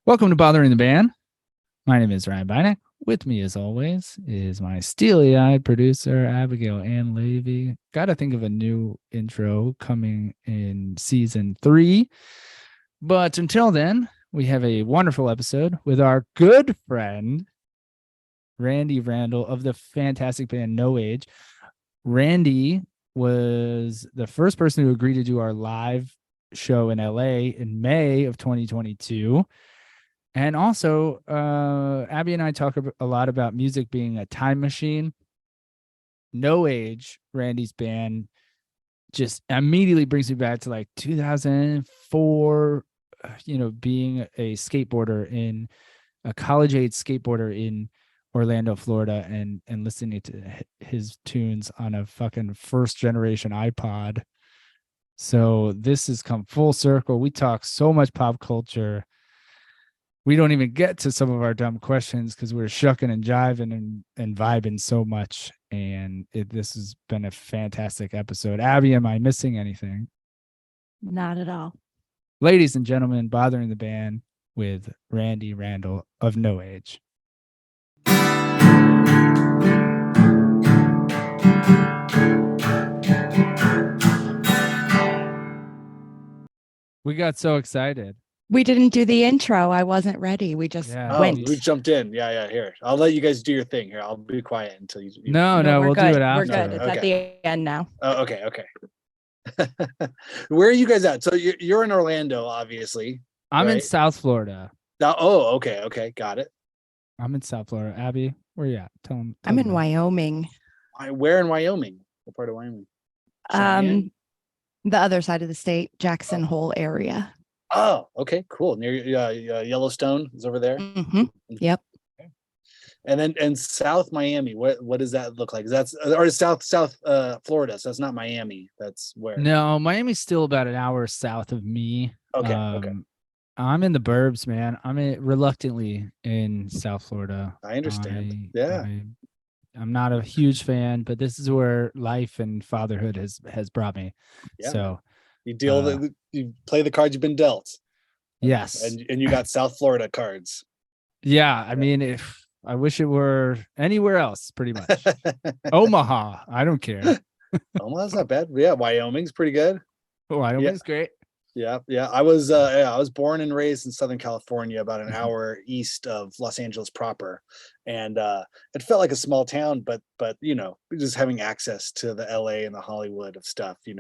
Welcome to Bothering the Band. My name is Ryan Bynek. With me, as always, is my steely-eyed producer, Abigail Ann Levy. Got to think of a new intro coming in season 3. But until then, we have a wonderful episode with our good friend, Randy Randall of the fantastic band No Age. Randy was the first person to agree to do our live show in LA in May of 2022. And also, Abby and I talk a lot about music being a time machine. No Age, Randy's band, just immediately brings me back to like 2004, being a college-age skateboarder in Orlando, Florida, and listening to his tunes on a fucking first-generation iPod. So this has come full circle. We talk so much pop culture. We don't even get to some of our dumb questions because we're shucking and jiving and vibing so much. And this has been a fantastic episode. Abby, am I missing anything? Not at all. Ladies and gentlemen, Bothering the Band with Randy Randall of No Age. We got so excited. We didn't do the intro. I wasn't ready. We just went. We jumped in. Yeah. Here, I'll let you guys do your thing. Here, I'll be quiet until you. No, we'll good. do it after. We're good. It's at the end now. Oh, okay. Where are you guys at? So you're in Orlando, obviously. I'm in South Florida. Oh, okay. Got it. I'm in South Florida. Abby, where you at? Tell them. I'm in Wyoming. Where in Wyoming? What part of Wyoming? Cheyenne? The other side of the state, Jackson Hole area. Oh, okay, cool. Near Yellowstone is over there. Mm-hmm. Yep. Okay. And then South Miami. What does that look like? South Florida. So that's not Miami. That's where. No, Miami's still about an hour south of me. Okay. I'm in the burbs, man. I'm reluctantly in South Florida. I understand. I'm not a huge fan, but this is where life and fatherhood has brought me. Yeah. So you play the cards you've been dealt. Yes. And you got South Florida cards. Yeah. I mean, if I wish it were anywhere else, pretty much. Omaha. I don't care. Omaha's not bad. Yeah. Wyoming's pretty good. Wyoming's great. Yeah. I was born and raised in Southern California, about an hour east of Los Angeles proper, and it felt like a small town, but just having access to the LA and the Hollywood of stuff, it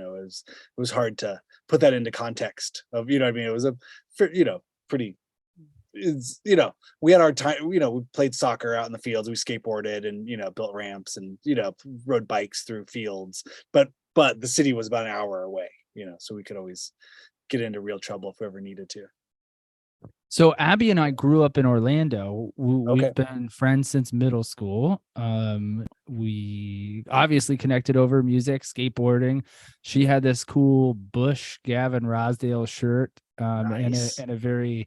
was hard to put that into context of, what I mean. It was pretty. We had our time. We played soccer out in the fields. We skateboarded and built ramps and rode bikes through fields, but the city was about an hour away. So we could always get into real trouble if we ever needed to. So Abby and I grew up in Orlando. We've been friends since middle school. We obviously connected over music, skateboarding. She had this cool Bush Gavin Rosdale shirt, nice. and a very,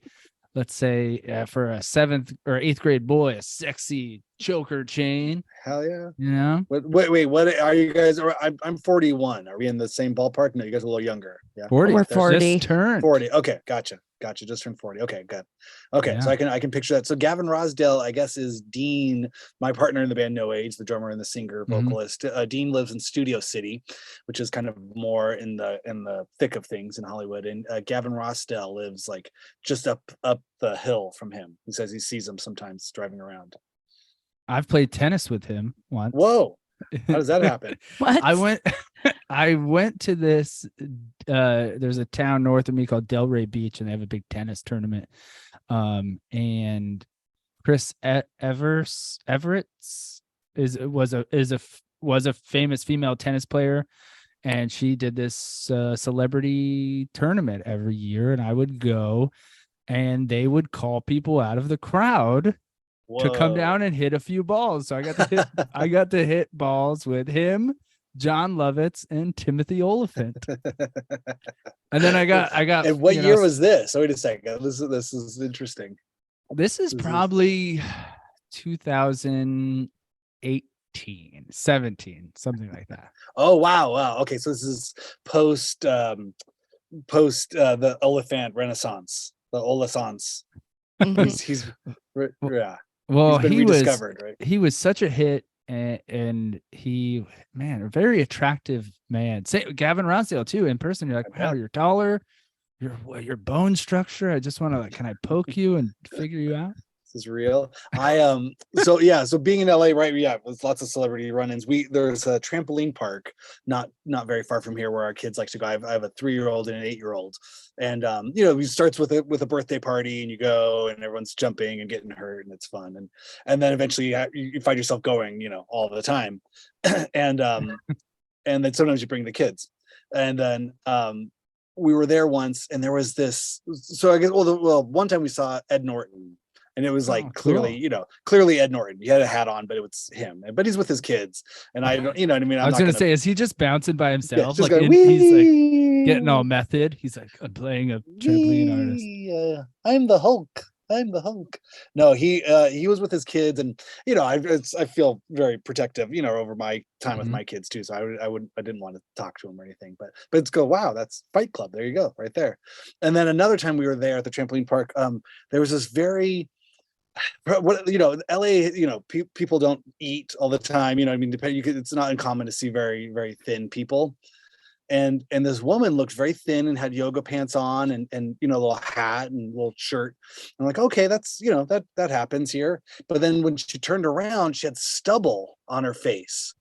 let's say, for a 7th or 8th grade boy, a sexy choker chain. Hell yeah. Wait, what are you guys? I'm 41. Are we in the same ballpark? No, you guys are a little younger. Yeah. 40. We're 40. Just turned 40. Okay, gotcha. Just turned 40. Okay, good. Okay, yeah. So I can picture that. So Gavin Rosdale, I guess, is Dean, my partner in the band No Age, the drummer and the singer, vocalist. Dean lives in Studio City, which is kind of more in the thick of things in Hollywood. And Gavin Rosdale lives like just up the hill from him. He says he sees him sometimes driving around. I've played tennis with him once. Whoa. How does that happen? What? I went to this, there's a town north of me called Delray Beach, and they have a big tennis tournament. And Chris Everett was a famous female tennis player, and she did this celebrity tournament every year, and I would go, and they would call people out of the crowd to come down and hit a few balls. So I got to hit balls with him, John Lovitz, and Timothy Oliphant. And then I got. And what year was this? Wait a second. This is interesting. This is probably 2018, 17, something like that. Oh wow. Okay, so this is post the Oliphant Renaissance, the Olisance. He's yeah. Well, He's been rediscovered, right? he was such a hit, and he, man, a very attractive man. Say Gavin Rossdale too in person. You're like, wow, you're taller, your bone structure. I just want to can I poke you and figure you out? Is real. So being in LA, right? Yeah, with lots of celebrity run-ins. There's a trampoline park not very far from here where our kids like to go. I have a 3-year-old and an 8-year-old, and it starts with a birthday party, and you go, and everyone's jumping and getting hurt, and it's fun, and then eventually you find yourself going, all the time, and then sometimes you bring the kids, and then we were there once, and there was this. So I guess one time we saw Ed Norton. And it was like clearly Ed Norton. He had a hat on, but it was him. But he's with his kids, and I don't, what I mean. I was gonna say, is he just bouncing by himself? Yeah, he's like getting all method. He's like, I'm playing a trampoline artist. I'm the Hulk. No, he was with his kids, and I feel very protective, over my time with my kids too. So I didn't want to talk to him or anything, but it's go, wow, that's Fight Club. There you go, right there. And then another time we were there at the trampoline park, there was this very LA, people don't eat all the time, it's not uncommon to see very, very thin people. And this woman looked very thin and had yoga pants on and a little hat and little shirt. I'm like, okay, that's, that happens here. But then when she turned around, she had stubble on her face.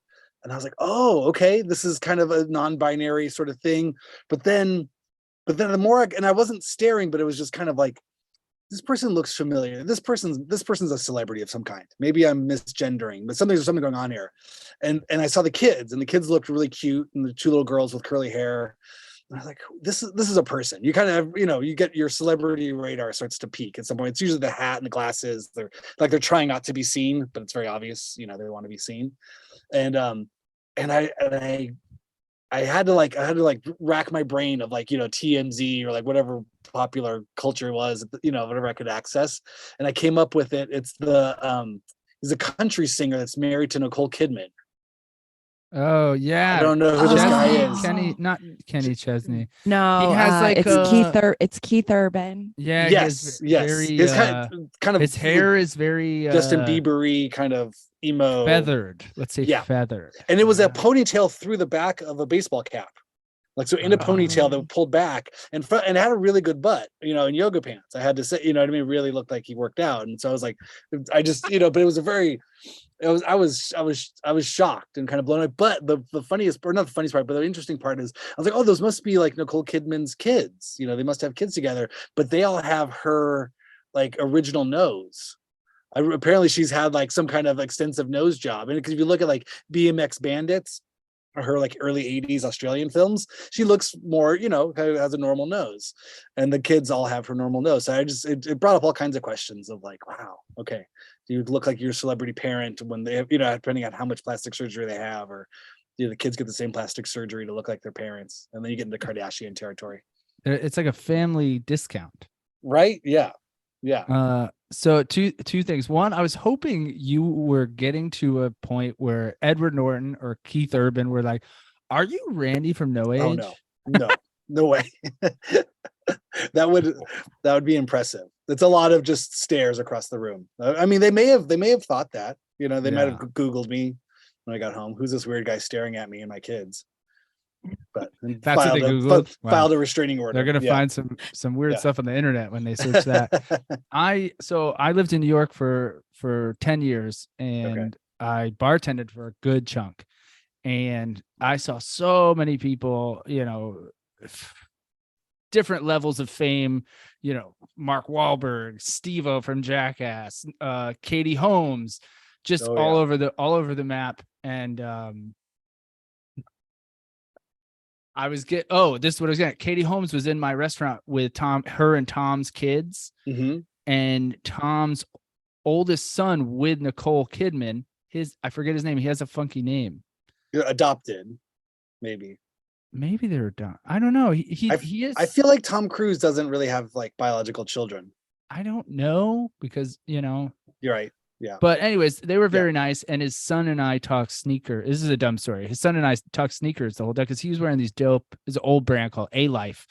And I was like, oh, okay, this is kind of a non-binary sort of thing. But then the more I wasn't staring, but it was just kind of like, this person looks familiar. This person's a celebrity of some kind. Maybe I'm misgendering, but there's something going on here. And I saw the kids, and the kids looked really cute, and the 2 little girls with curly hair. And I was like, this is a person. You kind of, you get your celebrity radar starts to peak at some point. It's usually the hat and the glasses. They're trying not to be seen, but it's very obvious, they want to be seen. And I had to rack my brain of TMZ or whatever popular culture was, whatever I could access. And I came up with it. It's he's a country singer that's married to Nicole Kidman. Oh yeah. I don't know who this guy is. Not Kenny Chesney. No, he has it's Keith Urban. Yeah. Yes. Very, his kind of his hair is very Justin Bieber-y, kind of emo, feathered. Let's say feathered. And it was a ponytail through the back of a baseball cap. In a ponytail that pulled back and had a really good butt, in yoga pants. I had to say, really looked like he worked out. And so I was like, I just, but it was I was shocked and kind of blown away. But the funniest, or not the funniest part, but the interesting part is I was like, oh, those must be Nicole Kidman's kids. They must have kids together, but they all have her original nose. Apparently she's had some kind of extensive nose job. And because if you look at BMX Bandits, her early 80s Australian films, she looks more, kind of has a normal nose, and the kids all have her normal nose. So it brought up all kinds of questions of wow, okay, do you look like your celebrity parent when they have, depending on how much plastic surgery they have, or do the kids get the same plastic surgery to look like their parents? And then you get into Kardashian territory. It's like a family discount, right? Yeah. So two things. One, I was hoping you were getting to a point where Edward Norton or Keith Urban were like, "Are you Randy from No Age?" Oh no way. That would be impressive. It's a lot of just stares across the room. I mean, they may have thought that. They might have Googled me when I got home. Who's this weird guy staring at me and my kids? But filed a restraining order. They're gonna find some weird stuff on the internet when they search that. I lived in New York for 10 years, and I bartended for a good chunk, and I saw so many people, different levels of fame, Mark Wahlberg, Steve-O from Jackass, Katie Holmes, just all over the map. And this is what I was getting at. Katie Holmes was in my restaurant with her and Tom's kids, and Tom's oldest son with Nicole Kidman. I forget his name. He has a funky name. You're adopted, maybe they're done. I don't know. He is. I feel like Tom Cruise doesn't really have biological children. I don't know, because you're right. Yeah. But anyways, they were very nice. And his son and I talked sneakers. This is a dumb story. His son and I talked sneakers the whole day because he was wearing these his old brand called A-Life.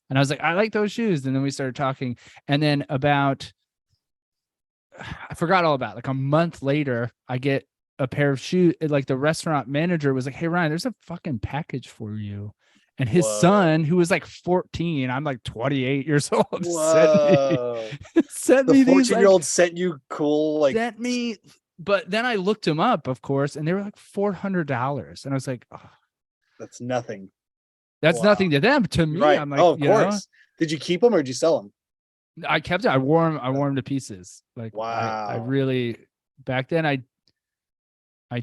And I was like, I like those shoes. And then we started talking. And then about I forgot all about it. Like a month later, I get a pair of shoes. Like the restaurant manager was like, "Hey Ryan, there's a fucking package for you." And his son, who was like 14, I'm like 28 years old, Whoa. sent The me these 14-year-old sent you cool, like sent me. But then I looked him up, of course, and they were like $400. And I was like, oh, that's nothing. that's nothing to them. To me, Right. I'm like, of course. Did you keep them or did you sell them? I kept it. I wore them to pieces. Like, wow. I really, back then, I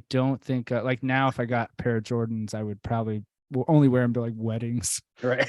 don't think like now, if I got a pair of Jordans, I would probably only wear them to like weddings. Right.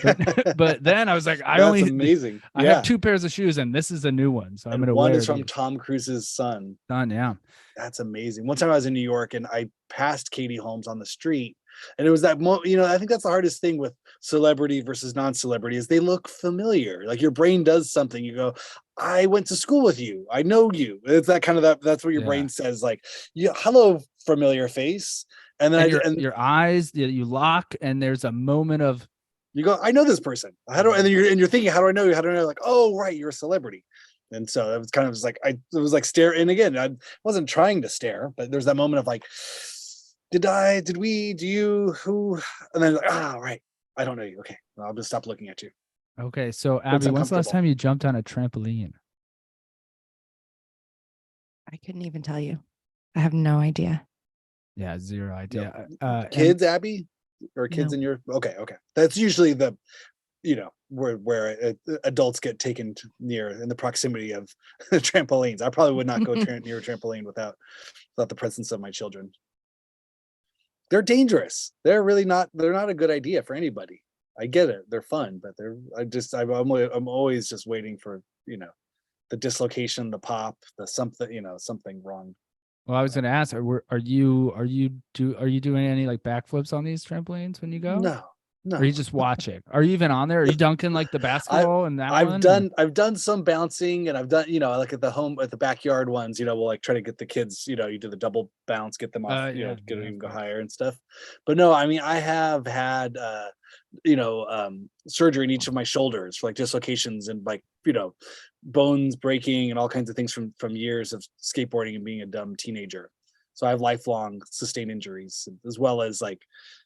But then I was like, that's amazing. I have 2 pairs of shoes and this is a new one. So I'm going to wear one is from Tom Cruise's son. Yeah. That's amazing. One time I was in New York and I passed Katie Holmes on the street. And it was that I think that's the hardest thing with celebrity versus non-celebrity is they look familiar. Like your brain does something. You go, I went to school with you. I know you. It's that kind of that's what your brain says. Like, hello, familiar face. And then your eyes, you lock, and there's a moment of you go, I know this person. How do? And then you're thinking, how do I know you? How do I know? Like, oh, right, you're a celebrity. And so it was kind of just like it was like stare. And again, I wasn't trying to stare, but there's that moment of like, did we, do you, who? And then like, right, I don't know you. Okay, well, I'll just stop looking at you. Okay, so Abby, when's the last time you jumped on a trampoline? I couldn't even tell you. I have no idea. Yeah, zero idea. Kids, Abby, or kids in your okay. That's usually the, where adults get taken near in the proximity of trampolines. I probably would not go near a trampoline without the presence of my children. They're dangerous. They're really not. They're not a good idea for anybody. I get it. They're fun, but I'm always just waiting for the dislocation, the pop, the something something wrong. Well, I was going to ask, are you doing any like backflips on these trampolines when you go? No. Or are you just watching? Are you even on there? Are you dunking like the basketball and that I've done some bouncing, and I've done, like at the backyard ones, we'll like try to get the kids, you do the double bounce, get them off, get them even go higher and stuff. But no, I mean, I have had, surgery in each of my shoulders for like dislocations and like, bones breaking and all kinds of things from years of skateboarding and being a dumb teenager. So I have lifelong sustained injuries, as well as like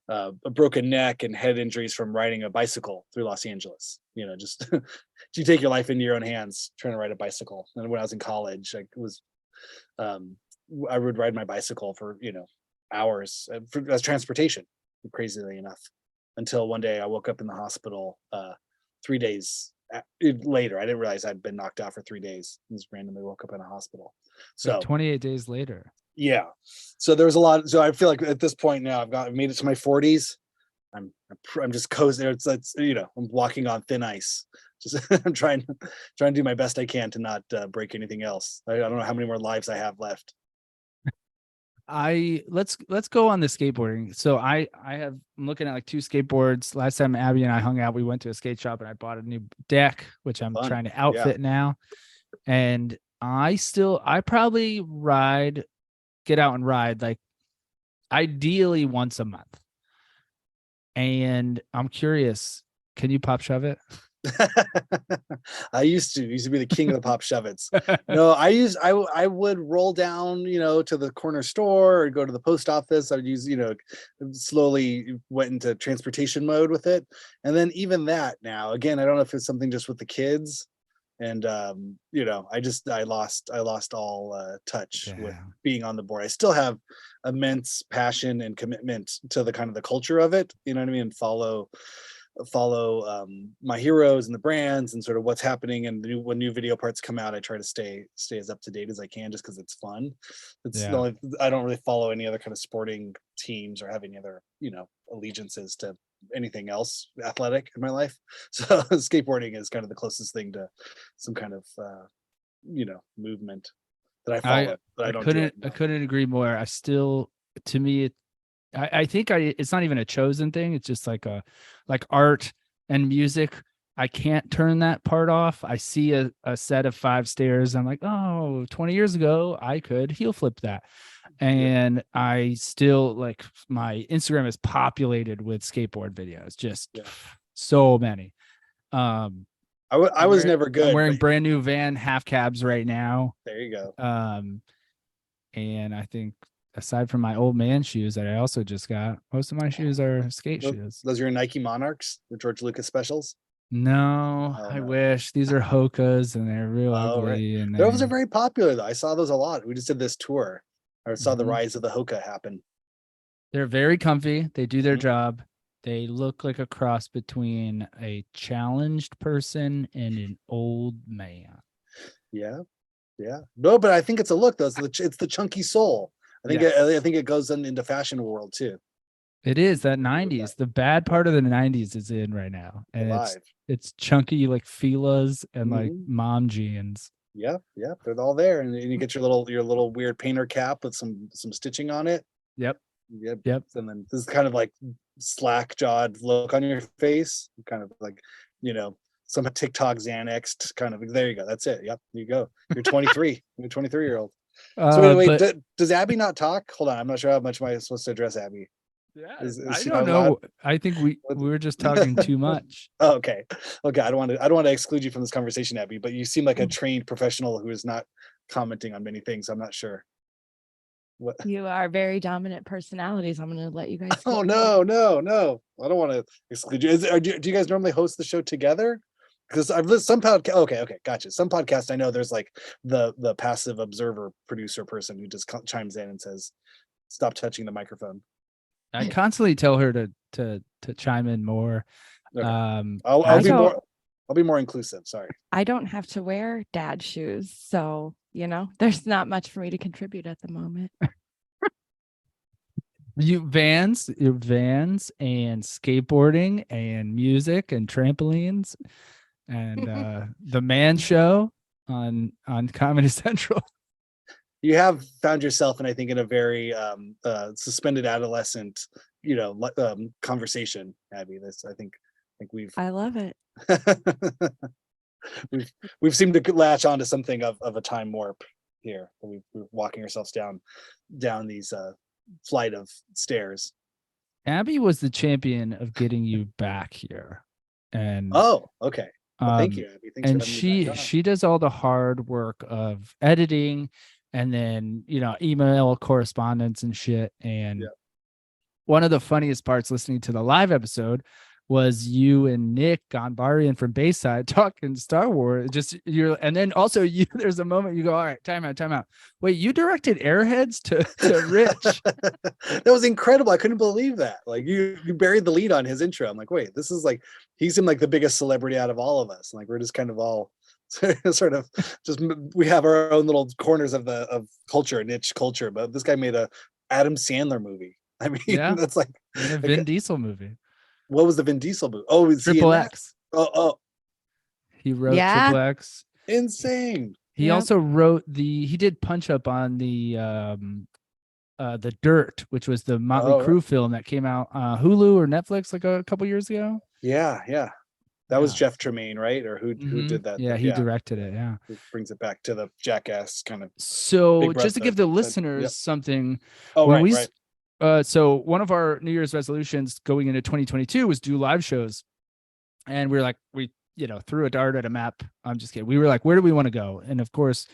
a broken neck and head injuries from riding a bicycle through Los Angeles. Just you take your life into your own hands trying to ride a bicycle. And when I was in college, I would ride my bicycle for hours as transportation, crazily enough, until one day I woke up in the hospital 3 days later. I didn't realize I'd been knocked out for 3 days. I just randomly woke up in a hospital. So 28 days later. Yeah. So there was a lot. So I feel like at this point now I've made it to my 40s. I'm just coasting. It's I'm walking on thin ice. Just I'm trying to do my best I can to not break anything else. I don't know how many more lives I have left. Let's go on the skateboarding. So I'm looking at like 2 skateboards. Last time Abby and I hung out, we went to a skate shop and I bought a new deck, which I'm trying to outfit now. And I probably get out and ride like ideally once a month. And I'm curious, can you pop shove it? I used to be the king of the pop shove-its. No, I would roll down, to the corner store or go to the post office. I would use, slowly went into transportation mode with it. And then even that now, again, I don't know if it's something just with the kids. And I lost all touch with being on the board. I still have immense passion and commitment to the kind of the culture of it, you know what I mean, and follow my heroes and the brands and sort of what's happening. And when new video parts come out, I try to stay as up to date as I can, just because it's fun. I don't really follow any other kind of sporting teams or have any other allegiances to anything else athletic in my life. So skateboarding is kind of the closest thing to some kind of movement that I follow. I couldn't agree more. To me, I think it's not even a chosen thing. It's just like art and music. I can't turn that part off. I see a set of 5 stairs. I'm like, 20 years ago, I could heel flip that. And I still like my Instagram is populated with skateboard videos, just so many. I I was never good. I'm wearing but brand new Van half cabs right now. there you go. And I think aside from my old man shoes that I also just got, most of my shoes are skate shoes. Those are your Nike Monarchs, the George Lucas specials. No, Oh, I no. wish. These are Hokas and they're real Oh, right. ugly. And Those are very popular though. I saw those a lot. We just did this tour. I saw the Mhm. rise of the Hoka happen. They're very comfy. They do their Mhm. job. They look like a cross between a challenged person and an old man. Yeah. Yeah. No, but I think it's a look though. It's the chunky sole. I think Yes. I think it goes into fashion world too. It is that Agree with 90s. The bad part of the 90s is in right now. And Alive. it's chunky like Fila's and like Mhm. mom jeans. Yeah, yeah, they're all there, and you get your little weird painter cap with some stitching on it. Yep. Yep. Yep. And then this is kind of like slack jawed look on your face, kind of like, some TikTok Xanaxed kind of. There you go. That's it. Yep. You go. You're 23. You're a 23-year-old. So wait, But does Abby not talk? Hold on. I'm not sure how much am I supposed to address Abby. yeah, Is I she don't not allowed? know. I think we were just talking too much. Oh, okay. Okay. I don't want to exclude you from this conversation, Abby, but you seem like a trained professional who is not commenting on many things. I'm not sure. What? You are very dominant personalities. I'm going to let you guys. Oh, keep no. I don't want to exclude you. Do you guys normally host the show together? Because I've listened some podcast. Okay, gotcha. Some podcasts I know there's like the passive observer producer person who just chimes in and says, "Stop touching the microphone." I constantly tell her to chime in more. Okay. Um, I'll be more inclusive. Sorry. I don't have to wear dad shoes, so there's not much for me to contribute at the moment. your vans and skateboarding and music and trampolines and the man show on Comedy Central. You have found yourself, and I think in a very suspended adolescent, conversation, Abby. I think I love it. we've seemed to latch onto something of a time warp here. We're walking ourselves down these flight of stairs. Abby was the champion of getting you back here, and oh, okay. Well, thank you, Abby. Thanks and for having me back on. she does all the hard work of editing, and then email correspondence and shit. And one of the funniest parts listening to the live episode was you and Nick Gonbarian from Bayside talking Star Wars. And then also there's a moment you go, all right, time out. Wait, you directed Airheads to Rich? That was incredible. I couldn't believe that. Like you buried the lead on his intro. I'm like, wait, this is like, he seemed like the biggest celebrity out of all of us. Like we're just kind of all sort of just, we have our own little corners of culture, niche culture, but this guy made a Adam Sandler movie. I mean, that's like a Vin Diesel movie. What was the Vin Diesel movie? Oh, is Triple X. Oh. He wrote Triple X. Insane. He also wrote he did Punch Up on the Dirt, which was the Motley Crue film that came out Hulu or Netflix like a couple years ago. Yeah. That was Jeff Tremaine, right? Or who did that? Yeah, he directed it. Yeah. It brings it back to the Jackass kind of. So just to give the listeners something. Oh, right. So one of our New Year's resolutions going into 2022 was do live shows. And we were like, we threw a dart at a map. I'm just kidding. We were like, where do we want to go? And of course,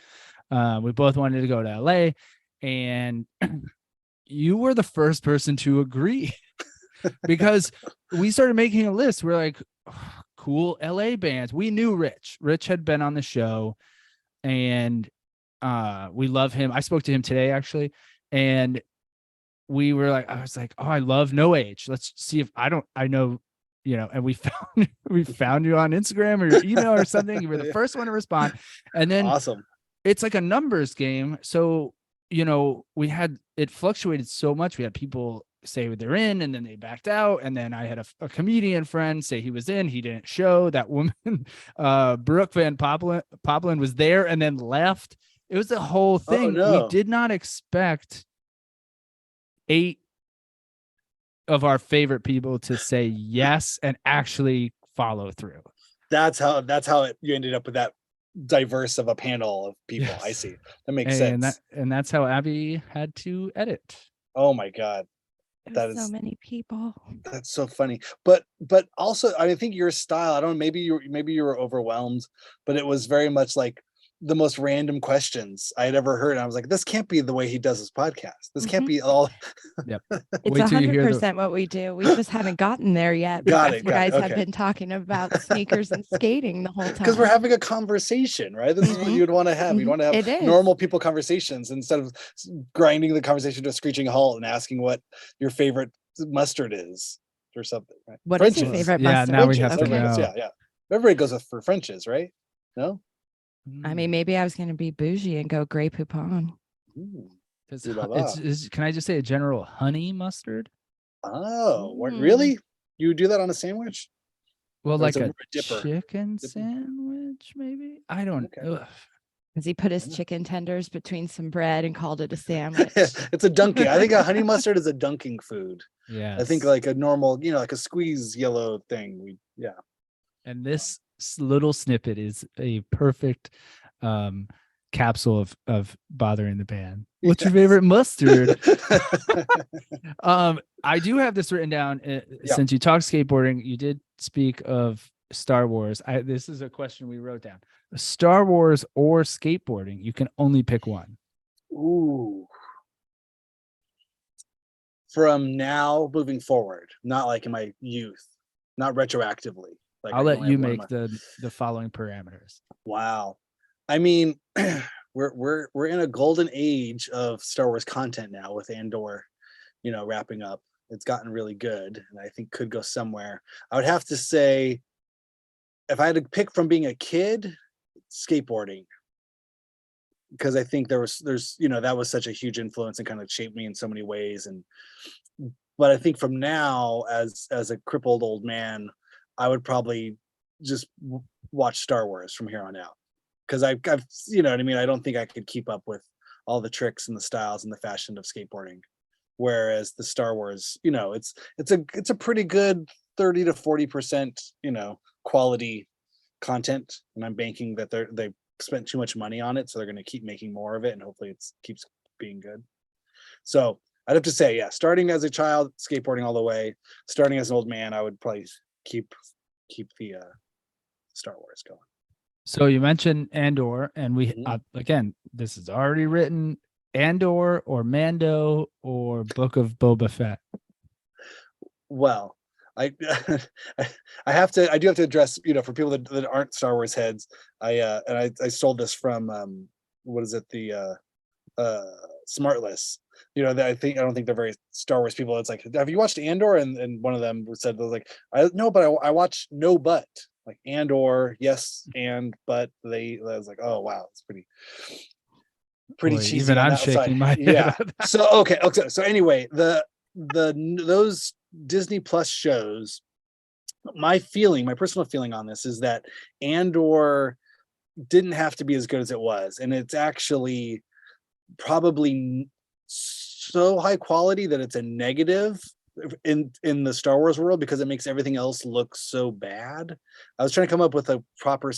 we both wanted to go to LA. And you were the first person to agree because we started making a list. We're like, oh, cool LA bands. We knew Rich. Rich had been on the show and we love him. I spoke to him today, actually. And I was like, oh, I love No Age. Let's see if I know, and we found you on Instagram or your email or something. You were the first one to respond. And then awesome. It's like a numbers game. So, it fluctuated so much. We had people say they're in and then they backed out. And then I had a comedian friend say he was in, he didn't show. That woman, Brooke Van Poplin was there and then left. It was the whole thing. Oh, no. We did not expect 8 of our favorite people to say yes and actually follow through. That's how you ended up with that diverse of a panel of people. Yes. I see. That makes sense. And that's how Abby had to edit. Oh my God. That There's so is many people. that's so funny. But also I think your style, I don't know, maybe you were overwhelmed, but it was very much like the most random questions I had ever heard. And I was like, this can't be the way he does his podcast. This can't Mhm. be all Yep. It's Wait till you hear the 100% what we do. We just haven't gotten there yet got because it. you Got it. guys have Okay. been talking about sneakers and skating the whole Because we're time. having a conversation, right? This is what Mhm. you'd want to have. You'd Mhm. want to have It is. normal people conversations instead of grinding the conversation to a screeching halt and asking what your favorite mustard is or something, right? What is your French's. favorite yeah, mustard? now we French's. have to Okay. know. Yeah, yeah. Everybody goes with for French's, right? No? I mean, maybe I was going to be bougie and go Grey Poupon. Ooh. It's, Ooh la can I just say a general honey mustard? Oh, what, Mm. really? You do that on a sandwich? Well, Or it's like a a dipper? chicken Dipper? sandwich, maybe. I don't. Okay. Ugh. Because he put his Yeah. chicken tenders between some bread and called it a sandwich. It's a dunking. I think a honey mustard is a dunking food. Yeah. I think like a normal, like a squeeze yellow thing. Yeah. And this little snippet is a perfect capsule of bothering the band. What's your Yes. favorite mustard? I do have this written down. Yeah. Since you talked skateboarding, you did speak of Star Wars. This is a question we wrote down. Star Wars or skateboarding, you can only pick one. Ooh. From now moving forward, not like in my youth, not retroactively. Like I'll I let only you have one of make my- the following parameters. Wow. I mean, we're in a golden age of Star Wars content now with Andor, wrapping up. It's gotten really good and I think could go somewhere. I would have to say, if I had to pick from being a kid, skateboarding. Because I think there's that was such a huge influence and kind of shaped me in so many ways. But I think from now, as a crippled old man, I would probably just watch Star Wars from here on out. Because I've you know what I mean. I don't think I could keep up with all the tricks and the styles and the fashion of skateboarding. Whereas the Star Wars, it's a pretty good 30 to 40%, quality content, and I'm banking that they spent too much money on it, so they're going to keep making more of it, and hopefully it keeps being good. So I'd have to say, yeah, starting as a child, skateboarding all the way. Starting as an old man, I would probably keep the Star Wars going. So you mentioned Andor, and we Mhm. again, this is already written. Andor or Mando or Book of Boba Fett. Well, I I do have to address, for people that aren't Star Wars heads. I stole this from what is it, the Smartless. I don't think they're very Star Wars people. It's like, have you watched Andor? And one of them said, like, I no, but I watch no but, like Andor, yes, and but I was like, oh wow, it's pretty Boy, cheesy even on I'm that side. shaking my head. Yeah. at that. So okay. So anyway, those Disney Plus shows, my personal feeling on this is that Andor didn't have to be as good as it was, and it's actually probably so high quality that it's a negative in the Star Wars world, because it makes everything else look so bad. I was trying to come up with a proper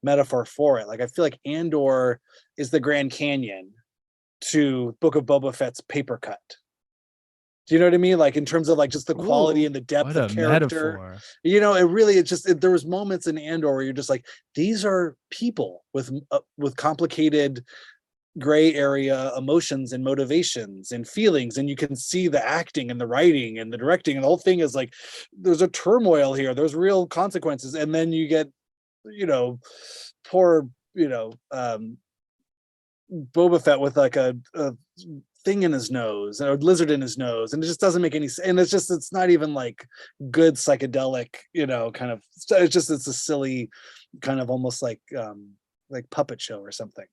metaphor for it. Like, I feel like Andor is the Grand Canyon to Book of Boba Fett's paper cut. Do you know what I mean? Like, in terms of like just the quality Ooh, and the depth What of a character. metaphor. There was moments in Andor where you're just like, these are people with complicated gray area emotions and motivations and feelings, and you can see the acting and the writing and the directing, and the whole thing is like, there's a turmoil here, there's real consequences. And then you get, poor, Boba Fett with like a thing in his nose, or a lizard in his nose, and it just doesn't make any sense. And it's not even like good psychedelic, kind of. It's a silly kind of, almost like puppet show or something.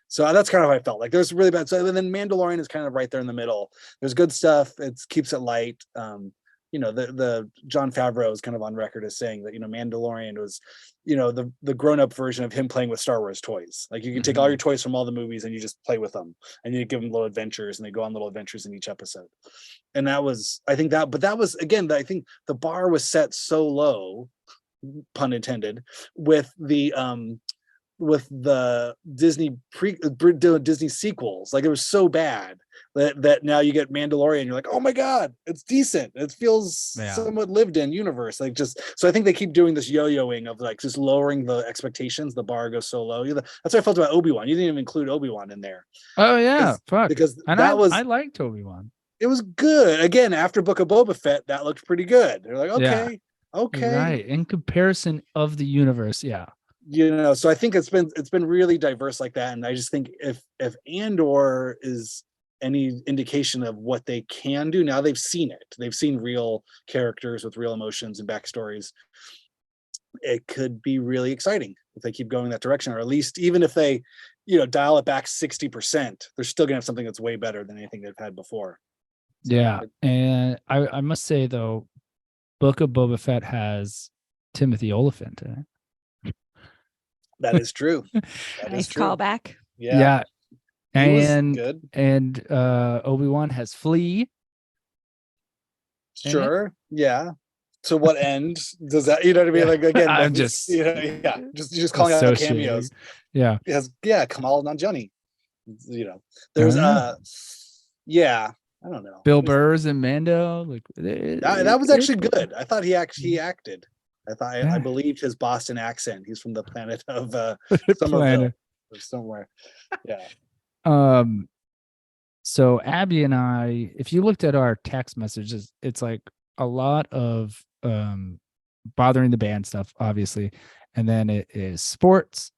So that's kind of how I felt. Like, there's really bad. So, and then Mandalorian is kind of right there in the middle. There's good stuff. It keeps it light. The Jon Favreau is kind of on record as saying that, Mandalorian was, the grown-up version of him playing with Star Wars toys. Like, you can take all your toys from all the movies and you just play with them, and you give them little adventures, and they go on little adventures in each episode. And that was, but that was, again, I think the bar was set so low, pun intended, with the Disney Disney sequels. Like, it was so bad. that now you get Mandalorian, you're like, oh my god, it's decent, it feels somewhat lived in universe, like just. So I think they keep doing this yo-yoing of like just lowering the expectations, the bar goes so low. That's what I felt about Obi-Wan. You didn't even include Obi-Wan in there. Oh yeah, fuck. Because and I liked Obi-Wan. It was good. Again, after Book of Boba Fett, that looked pretty good. They're like, okay, right, in comparison of the universe, so I think it's been really diverse like that. And I just think if Andor is any indication of what they can do, now they've seen it, they've seen real characters with real emotions and backstories, it could be really exciting if they keep going that direction, or at least even if they dial it back 60%, they're still gonna have something that's way better than anything they've had before. And I must say though, Book of Boba Fett has Timothy Oliphant in it. That is true. Nice callback. Yeah. And good. And Obi-Wan has Flea. Sure. Yeah. To what end does that? You know what I mean? Like again, I'm just just calling out cameos. Yeah. Yes. Yeah. Kamal Nanjiani. There's I don't know. Bill Burr's and Mando. Like that was actually good. I thought he actually acted. I believed his Boston accent. He's from the planet of Somerville or somewhere. Yeah. So Abby and I, if you looked at our text messages, it's like a lot of bothering the band stuff, obviously, and then it is sports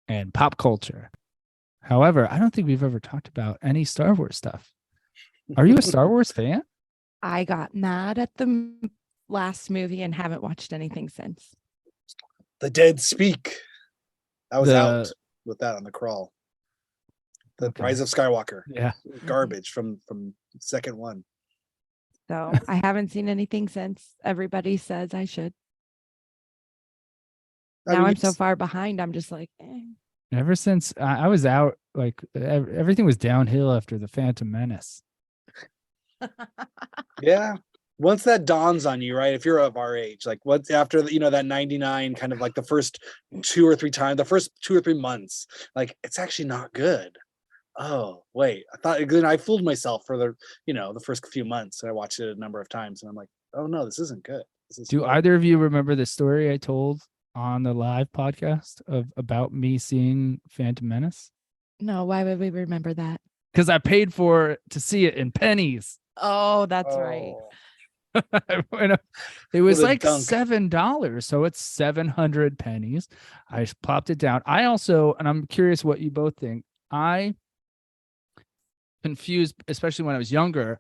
and pop culture. However, I don't think we've ever talked about any Star Wars stuff. Are you a Star Wars fan? I got mad at the last movie and haven't watched anything since. The Dead Speak. I was out with that on the crawl. The Rise of Skywalker. Yeah. Garbage from second one. So I haven't seen anything since. Everybody says I should. Now I'm so far behind. I'm just like, Ever since I was out, like everything was downhill after the Phantom Menace. Yeah. Once that dawns on you, right? If you're of our age, like what's after that 99 kind of like the first 2 or 3 times, the first 2 or 3 months, like it's actually not good. Oh, wait, I fooled myself for the first few months, and I watched it a number of times and I'm like, oh no, this isn't good. Do either of you remember the story I told on the live podcast about me seeing Phantom Menace? No, why would we remember that? Because I paid to see it in pennies. Oh, that's right. It was like $7, so it's 700 pennies. I plopped it down. I also, and I'm curious what you both think, I confused, especially when I was younger,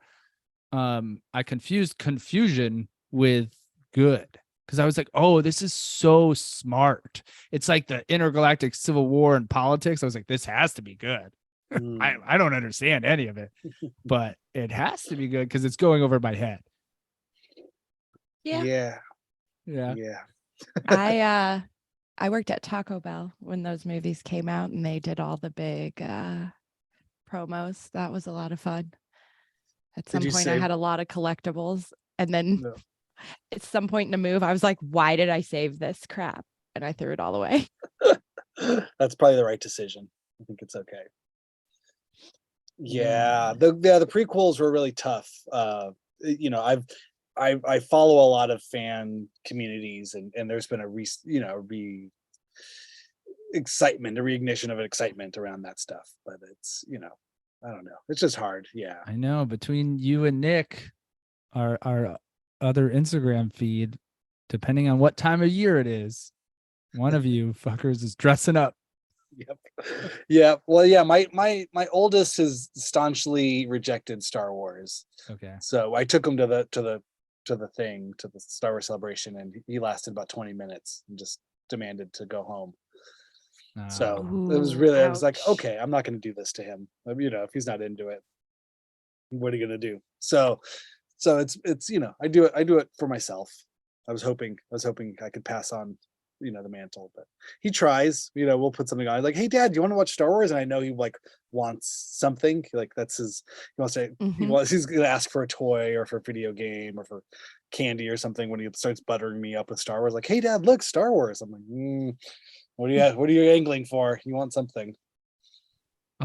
I confused confusion with good, because I was like, oh, this is so smart. It's like the intergalactic civil war and politics. I was like, this has to be good. I don't understand any of it, but it has to be good because it's going over my head. Yeah. I worked at Taco Bell when those movies came out, and they did all the big promos. That was a lot of fun. At some point, I had a lot of collectibles, and then at some point in the move, I was like, "Why did I save this crap?" And I threw it all away. That's probably the right decision. I think it's okay. Yeah, the prequels were really tough. I follow a lot of fan communities, and there's been a reignition of excitement around that stuff. But it's I don't know. It's just hard. Yeah, I know. Between you and Nick, our other Instagram feed, depending on what time of year it is, one of you fuckers is dressing up. Yep. Yeah. Well, yeah. My oldest has staunchly rejected Star Wars. Okay. So I took him to the Star Wars celebration, and he lasted about 20 minutes and just demanded to go home. So it was really, I was like, okay, I'm not going to do this to him. If he's not into it, what are you going to do? So it's I do it for myself. I was hoping I could pass on the mantle, but he tries. We'll put something on, like, hey Dad, do you want to watch Star Wars? And I know he like wants something, like that's his, he wants to he's gonna ask for a toy or for a video game or for candy or something when he starts buttering me up with Star Wars, like, hey Dad, look, Star Wars. I'm like, what are you angling for? You want something?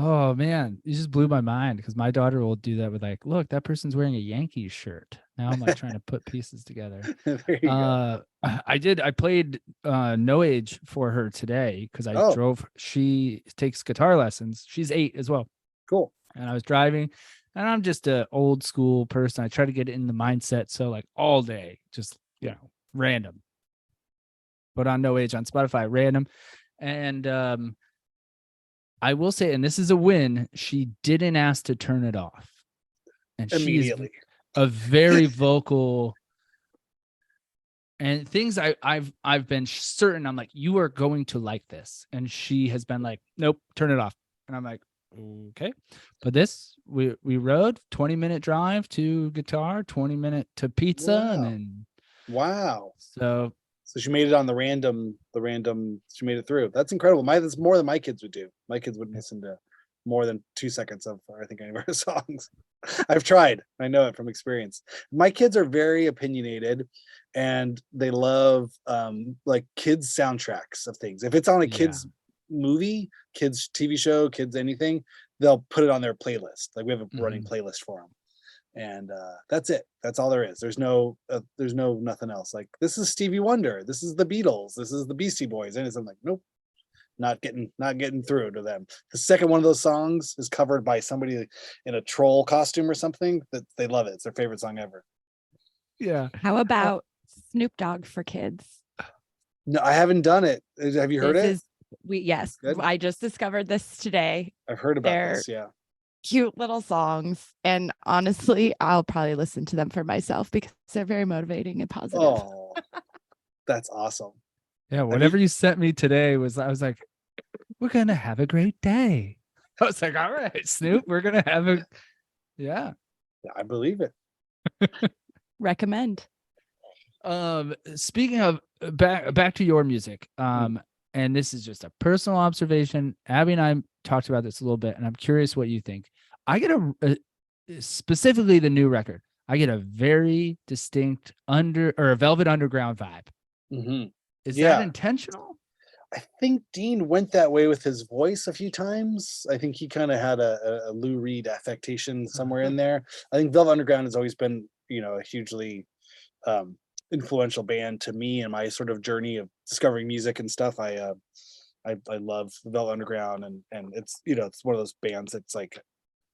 Oh man, you just blew my mind because my daughter will do that with like, look, that person's wearing a Yankees shirt. Now I'm like trying to put pieces together. There you go. I played No Age for her today because Oh, she takes guitar lessons. She's 8 as well. cool. And I was driving, and I'm just a old school person. I try to get it in the mindset. So like all day, just random. Put on No Age on Spotify, random. And I will say, and this is a win, she didn't ask to turn it off. And Immediately. she is a very vocal, and things I've been certain, I'm like, you are going to like this. And she has been like, nope, turn it off. And I'm like, okay. But this, we rode 20-minute drive to guitar, 20-minute to pizza. Wow. And then So she made it on the random, she made it through. That's incredible. That's more than my kids would do. My kids wouldn't listen to more than 2 seconds of, I think, any of our songs. I've tried. I know it from experience. My kids are very opinionated, and they love like kids soundtracks of things. If it's on a kids movie, kids TV show, kids anything, they'll put it on their playlist. Like we have a running playlist for them. And that's it. That's all there is. There's no nothing else. Like, this is Stevie Wonder, this is the Beatles, this is the Beastie Boys, and I'm like, nope, not getting through to them. The second one of those songs is covered by somebody in a troll costume or something, that they love it. It's their favorite song ever. Yeah. How about Snoop Dogg for kids? No, I haven't done it. Have you heard it? Yes. Good. I just discovered this today. I've heard about this. Yeah. Cute little songs, and honestly, I'll probably listen to them for myself because they're very motivating and positive. Oh, that's awesome. Yeah, whatever you sent me today I was like, we're gonna have a great day. I was like, all right, Snoop, we're gonna have a yeah. I believe it. Recommend. Speaking of back to your music, and this is just a personal observation. Abby and I talked about this a little bit, and I'm curious what you think. I get specifically the new record, I get a very distinct a Velvet Underground vibe. Mm-hmm. Is that intentional? I think Dean went that way with his voice a few times. I think he kind of had a Lou Reed affectation somewhere in there. I think Velvet Underground has always been, a hugely influential band to me in my sort of journey of discovering music and stuff. I love Velvet Underground, and it's it's one of those bands that's like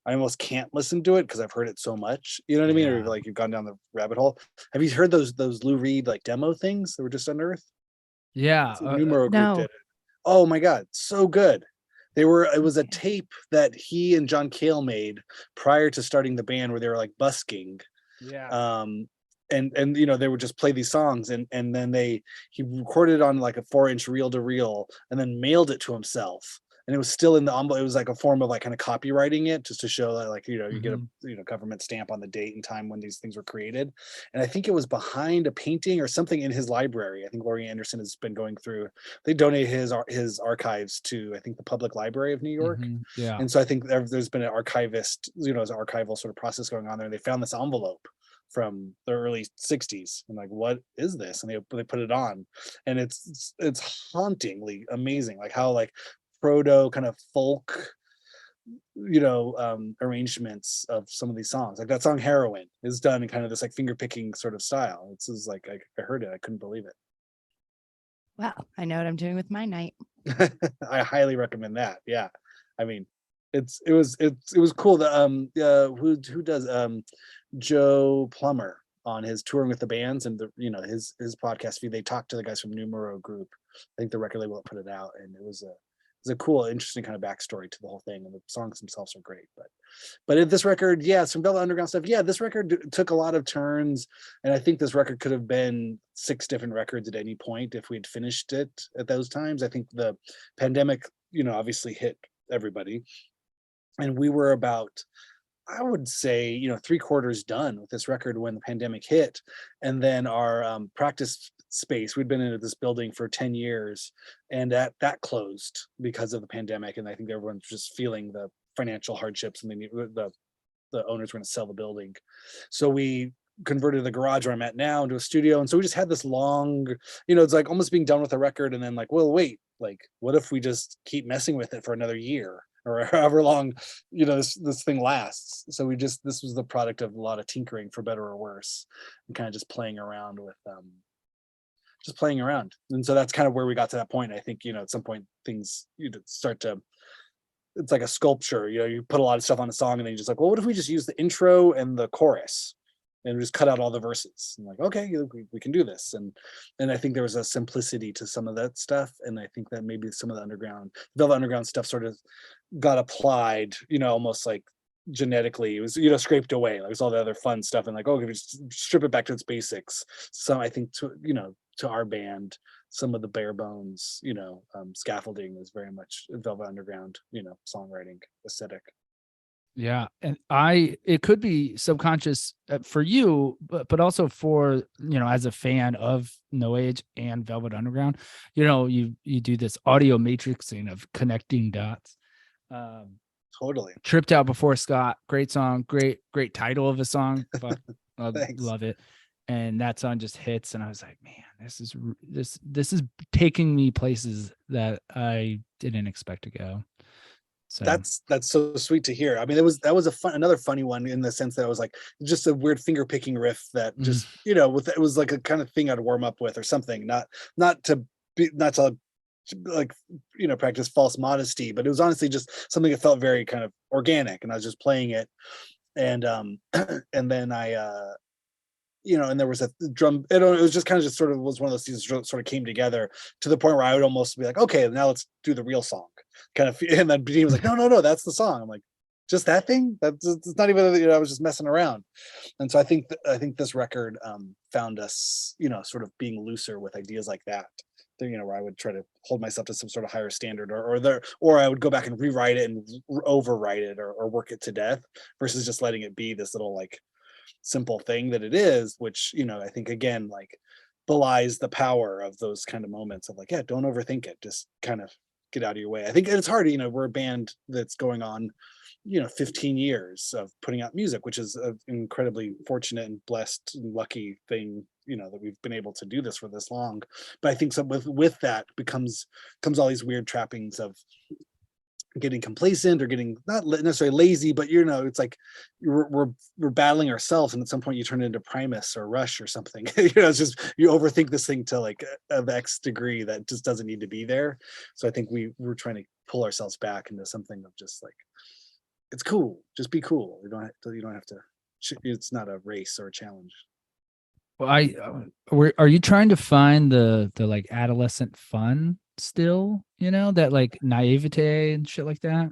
I almost can't listen to it because I've heard it so much. You know what I mean? Or like you've gone down the rabbit hole. Have you heard those Lou Reed like demo things that were just unearthed? Yeah, Numero Group did it. Oh my god, so good. It was a tape that he and John Cale made prior to starting the band, where they were like busking. Yeah. And they would just play these songs, and then he recorded it on like a 4-inch reel to reel, and then mailed it to himself. And it was still in the envelope. It was like a form of like kind of copywriting it, just to show that like you get a government stamp on the date and time when these things were created. And I think it was behind a painting or something in his library. I think Laurie Anderson has been going through. They donated his archives to, I think, the Public Library of New York. Yeah. And so I think there's been an archivist, as an archival sort of process going on there. And they found this envelope from the early 60s, and like, what is this? And they put it on, and it's hauntingly amazing, like how like proto kind of folk arrangements of some of these songs. Like that song Heroin is done in kind of this like finger picking sort of style. It's just like I heard it, I couldn't believe it. Well, I know what I'm doing with my night. I highly recommend that. Yeah, I mean, it was cool. The who does Joe Plummer on his Touring with the Bands, and his podcast feed, they talked to the guys from Numero Group. I think the record label put it out, and it was a cool, interesting kind of backstory to the whole thing, and the songs themselves are great. But this record, some Velvet Underground stuff. Yeah, this record took a lot of turns, and I think this record could have been 6 different records at any point if we'd finished it at those times. I think the pandemic, obviously hit everybody, and we were about, I would say, 3/4 done with this record when the pandemic hit. And then our practice space, we'd been in this building for 10 years, and that closed because of the pandemic. And I think everyone's just feeling the financial hardships, and the owners were going to sell the building. So we converted the garage where I'm at now into a studio. And so we just had this long, it's like almost being done with a record, and then like, well, wait, like, what if we just keep messing with it for another year? or however long, this thing lasts. So this was the product of a lot of tinkering, for better or worse, and kind of just playing around with just playing around. And so that's kind of where we got to that point. I think, at some point things start to, it's like a sculpture, you put a lot of stuff on a song and then you're just like, well, what if we just use the intro and the chorus and just cut out all the verses? And like, okay, we can do this. And I think there was a simplicity to some of that stuff. And I think that maybe some of the Velvet Underground stuff sort of got applied, almost like genetically. It was, scraped away. Like, it was all the other fun stuff. And like, oh, if we just strip it back to its basics. So I think to our band, some of the bare bones, scaffolding is very much Velvet Underground, songwriting aesthetic. Yeah, and it could be subconscious for you, but also for, as a fan of No Age and Velvet Underground, you do this audio matrixing of connecting dots. Totally. Tripped Out Before Scott, great song, great title of a song. Fuck, love it. And that song just hits, and I was like, man, this is taking me places that I didn't expect to go. So that's so sweet to hear. I mean, that was another funny one, in the sense that it was like just a weird finger picking riff that just it was like a kind of thing I'd warm up with or something. Not to like practice false modesty, but it was honestly just something that felt very kind of organic, and I was just playing it, and and then I and there was a drum. It was just kind of just sort of was one of those things that sort of came together to the point where I would almost be like, okay, now let's do the real song, kind of. And then Dean was like, no, that's the song. I'm like, just that thing? It's not even. I was just messing around. And so I think this record found us, sort of being looser with ideas like that. Where I would try to hold myself to some sort of higher standard, or I would go back and rewrite it and overwrite it, or work it to death, versus just letting it be this little like simple thing that it is, which I think again like belies the power of those kind of moments of like, yeah, don't overthink it, just kind of get out of your way. I think it's hard, we're a band that's going on 15 years of putting out music, which is an incredibly fortunate and blessed and lucky thing, that we've been able to do this for this long. But I think so with that comes all these weird trappings of getting complacent, or getting not necessarily lazy, but it's like we're battling ourselves, and at some point you turn into Primus or Rush or something. It's just you overthink this thing to like of X degree that just doesn't need to be there. So I think we're trying to pull ourselves back into something of just like, it's cool, just be cool. You don't have to. It's not a race or a challenge. Well, are you trying to find the like adolescent fun still, that like naivete and shit like that?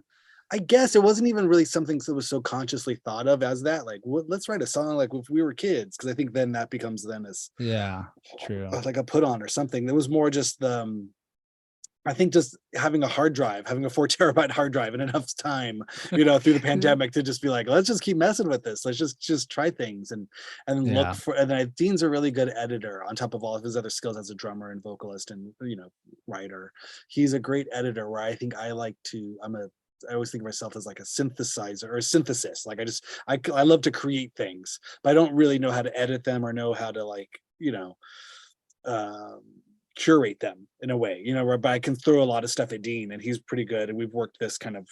I guess it wasn't even really something that was so consciously thought of as that, like, let's write a song like if we were kids, because I think then that becomes then as true, like a put on or something. It was more just I think just having a 4 terabyte hard drive and enough time, through the pandemic, to just be like, let's just keep messing with this. Let's just try things and look for. And then Dean's a really good editor on top of all of his other skills as a drummer and vocalist and writer. He's a great editor, where I think I always think of myself as like a synthesizer or a synthesis. Like I love to create things, but I don't really know how to edit them or know how to like curate them in a way, but I can throw a lot of stuff at Dean, and he's pretty good, and we've worked this kind of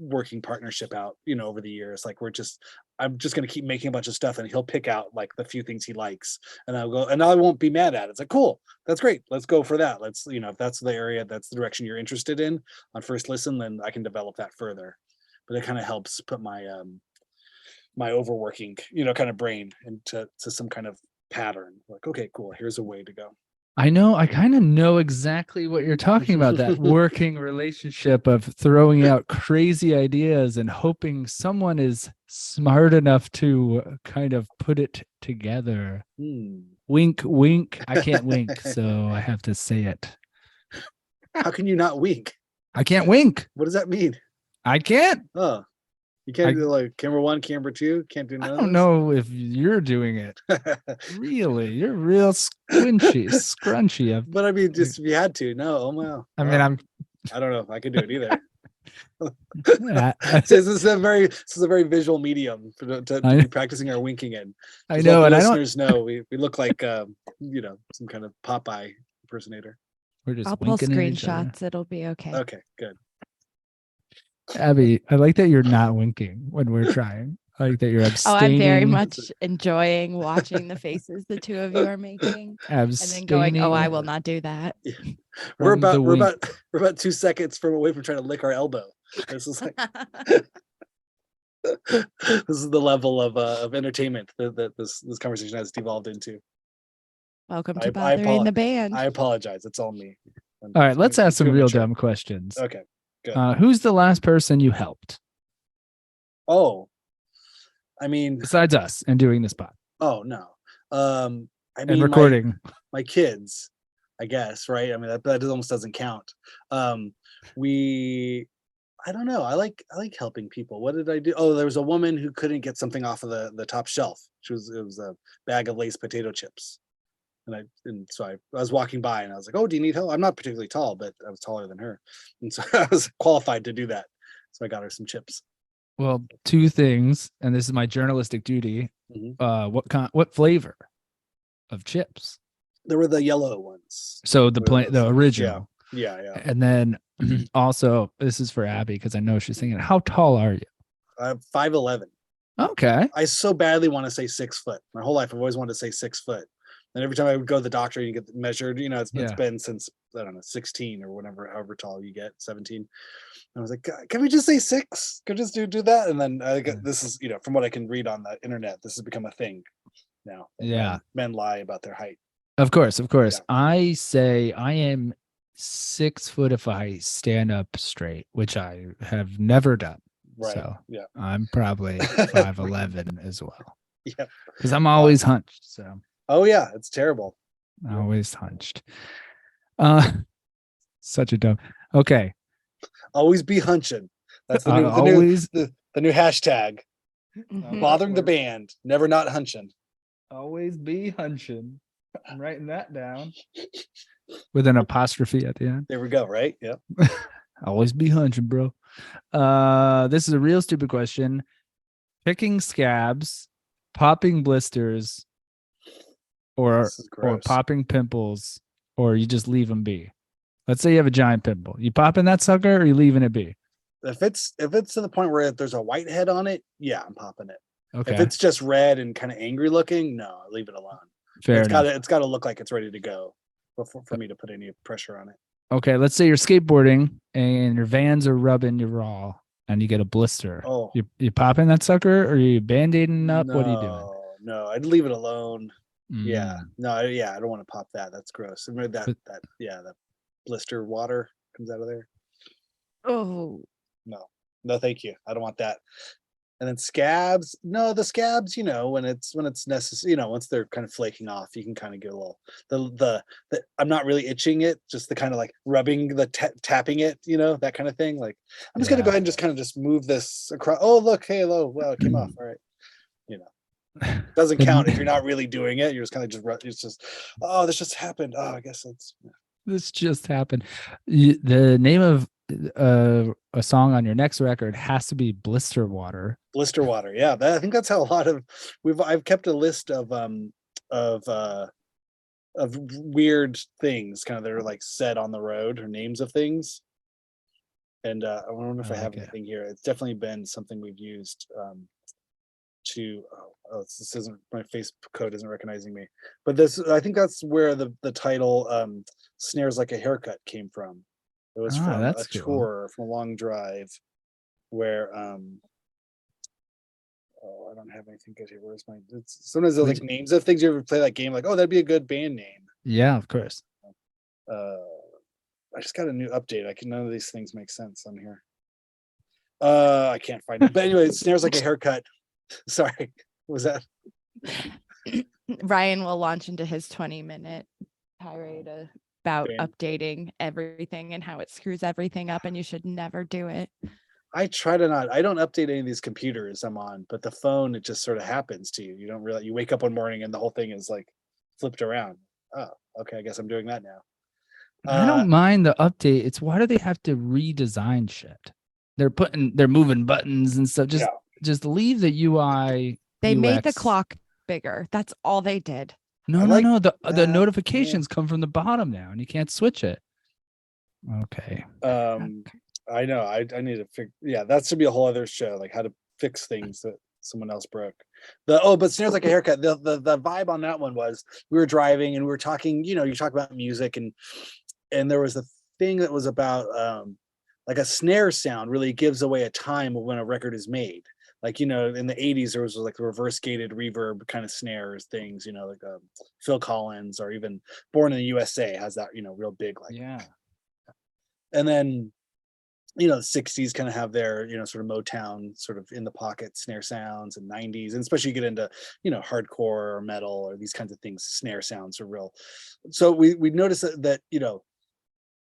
working partnership out over the years. Like I'm just going to keep making a bunch of stuff, and he'll pick out like the few things he likes, and I'll go, and I won't be mad at it. It's like, cool, that's great, let's go for that. Let's if that's the area, that's the direction you're interested in on first listen, then I can develop that further. But it kind of helps put my my overworking kind of brain into some kind of pattern. Like, okay, cool, here's a way to go. I kind of know exactly what you're talking about, that working relationship of throwing out crazy ideas and hoping someone is smart enough to kind of put it together. Wink, wink. I can't wink, so I have to say it. How can you not wink? I can't wink. What does that mean? I can't. Oh. You can't do like camera 1, camera 2. Can't do none of I don't know if you're doing it. Really, you're real scrunchy. But I mean, just if you had to, no. Oh wow. I mean, I don't know if I could do it either. This is a very visual medium to be practicing our winking in. I know, and listeners know we look like some kind of Popeye impersonator. We're just I'll pull screenshots. It'll be okay. Okay, good. Abby, I like that you're not winking when we're trying. I like that you're abstaining. I'm very much enjoying watching the faces the two of you are making, and then going, "Oh, I will not do that." Yeah. We're about 2 seconds away from trying to lick our elbow. This is like this is the level of entertainment that this conversation has devolved into. Welcome to bothering the band. I apologize. It's all me. All right, let's ask some real dumb questions. Okay, good. Who's the last person you helped? Oh, I mean, besides us and doing this pod. Oh no. I mean, and recording my kids, I guess, right? I mean, that almost doesn't count. I don't know. I like helping people. What did I do? Oh, there was a woman who couldn't get something off of the top shelf. It was a bag of Lay's potato chips. And so I was walking by and I was like, "Oh, do you need help?" I'm not particularly tall, but I was taller than her. And so I was qualified to do that. So I got her some chips. Well, two things, and this is my journalistic duty. Mm-hmm. What flavor of chips? There were the yellow ones. So the original. Yeah. And then also, this is for Abby because I know she's thinking, how tall are you? 5'11". Okay. I so badly want to say 6 foot. My whole life, I've always wanted to say 6 foot. And every time I would go to the doctor and you get measured, it's been since, I don't know, 16 or whatever, however tall you get, 17. And I was like, can we just say 6? Could just do that? And then this is, from what I can read on the internet, this has become a thing now. Yeah. Men lie about their height. Of course. Yeah. I say I am 6 foot if I stand up straight, which I have never done. Right. So yeah. I'm probably 5'11" as well. Yeah. Because I'm always hunched. So. Oh yeah, it's terrible. Always hunched. Such a dumb. Okay. Always be hunching. That's the new the new hashtag. Mm-hmm. Bothering the band. Never not hunching. Always be hunching. I'm writing that down. With an apostrophe at the end. There we go, right? Yep. Always be hunching, bro. This is a real stupid question. Picking scabs, popping blisters, or popping pimples, or you just leave them be. Let's say you have a giant pimple. You popping that sucker, or you leaving it be? If it's to the point where there's a white head on it, yeah, I'm popping it. Okay. If it's just red and kind of angry looking, no, leave it alone. Fair enough. It's got to look like it's ready to go for me to put any pressure on it. Okay, let's say you're skateboarding and your Vans are rubbing your raw and you get a blister. Oh, you popping that sucker, or are you band-aiding up? No, what are you doing? No, I'd leave it alone. Mm. Yeah, no, I don't want to pop that. That's gross. I mean, that blister water comes out of there. Oh no, thank you. I don't want that. And then scabs, the scabs, when it's necessary, once they're kind of flaking off, you can kind of get a little the I'm not really itching it, just the kind of like rubbing tapping it, that kind of thing. Like I'm just gonna go ahead and just move this across. Oh look, hey, hello, well, it came off. All right, doesn't count if you're not really doing it. You're just kind of it's just, oh, this just happened. Oh, I guess this just happened. The name of a song on your next record has to be Blister Water. Blister Water, yeah. I think that's how a lot of I've kept a list of weird things, kind of that are like said on the road, or names of things. And I wonder if I have anything here. It's definitely been something we've used this isn't, my face code isn't recognizing me, but I think that's where the title Snares Like a Haircut came from. It was from a tour, from a long drive, where I don't have anything good here. Where's my? Sometimes there's like names of things. You ever play that game? Like, oh, that'd be a good band name. Yeah, of course. I just got a new update. None of these things make sense on here. I can't find it. But anyway, Snares Like a Haircut. Sorry, what was that? Ryan will launch into his 20-minute tirade about updating everything and how it screws everything up, and you should never do it. I try to not. I don't update any of these computers I'm on, but the phone, it just sort of happens to you. You don't realize. You wake up one morning and the whole thing is like flipped around. Oh, okay. I guess I'm doing that now. I don't mind the update. It's why do they have to redesign shit? They're moving buttons and stuff. Just leave the UI. They UX. made the clock bigger. That's all they did. No. The notifications come from the bottom now, and you can't switch it. Okay. I know. I need to fix. Yeah, that should be a whole other show, like how to fix things that someone else broke. But Snares Like a Haircut. The vibe on that one was we were driving and we were talking. You know, you talk about music and there was a thing that was about like a snare sound really gives away a time of when a record is made. Like, you know, in the 80s, there was like the reverse gated reverb kind of snares things, you know, like Phil Collins or even Born in the USA has that, you know, real big, like, Yeah. And then, you know, the 60s kind of have their, you know, sort of Motown sort of in the pocket snare sounds, and 90s, and especially you get into, you know, hardcore or metal or these kinds of things, snare sounds are real. So we noticed that, you know,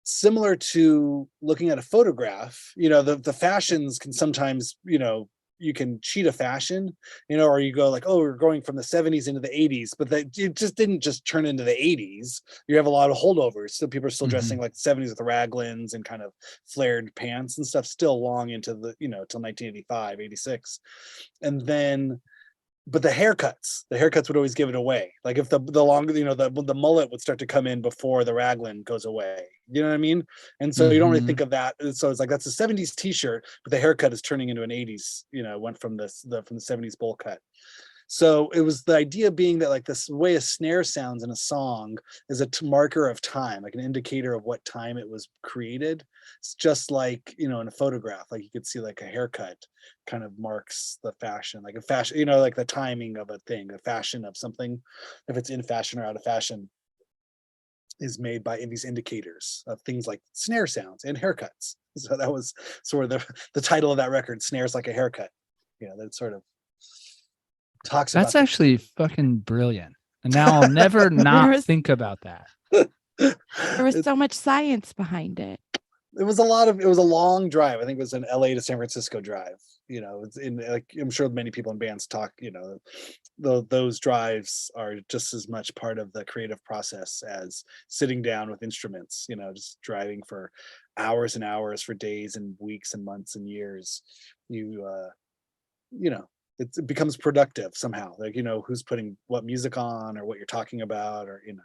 similar to looking at a photograph, you know, the fashions can sometimes, you know, you can cheat a fashion, you know, or you go like, oh, we're going from the 70s into the 80s, but that it just didn't just turn into the 80s. You have a lot of holdovers. So people are still dressing like the 70s with the raglans and kind of flared pants and stuff still long into the, you know, till 1985, 86. And then but the haircuts would always give it away. Like if the longer, you know, the mullet would start to come in before the raglan goes away. You know what I mean? And so you don't really think of that. So it's like that's a 70s t-shirt, but the haircut is turning into an 80s, you know, went from the 70s bowl cut. So it was the idea being that like this way a snare sounds in a song is a marker of time, like an indicator of what time it was created. It's just like, you know, in a photograph, like you could see like a haircut kind of marks the fashion, like a fashion, you know, like the timing of a thing, the fashion of something, if it's in fashion or out of fashion, is made by these indicators of things like snare sounds and haircuts. So that was sort of the title of that record, Snares Like a Haircut. You know, that sort of talks That's about actually fucking brilliant. And now I'll never not think about that. There was so much science behind it. It was a long drive. I think it was an LA to San Francisco drive. You know, it's in like I'm sure many people in bands talk, you know, those drives are just as much part of the creative process as sitting down with instruments, you know, just driving for hours and hours for days and weeks and months and years. You know, it becomes productive somehow. Like, you know, who's putting what music on or what you're talking about, or, you know,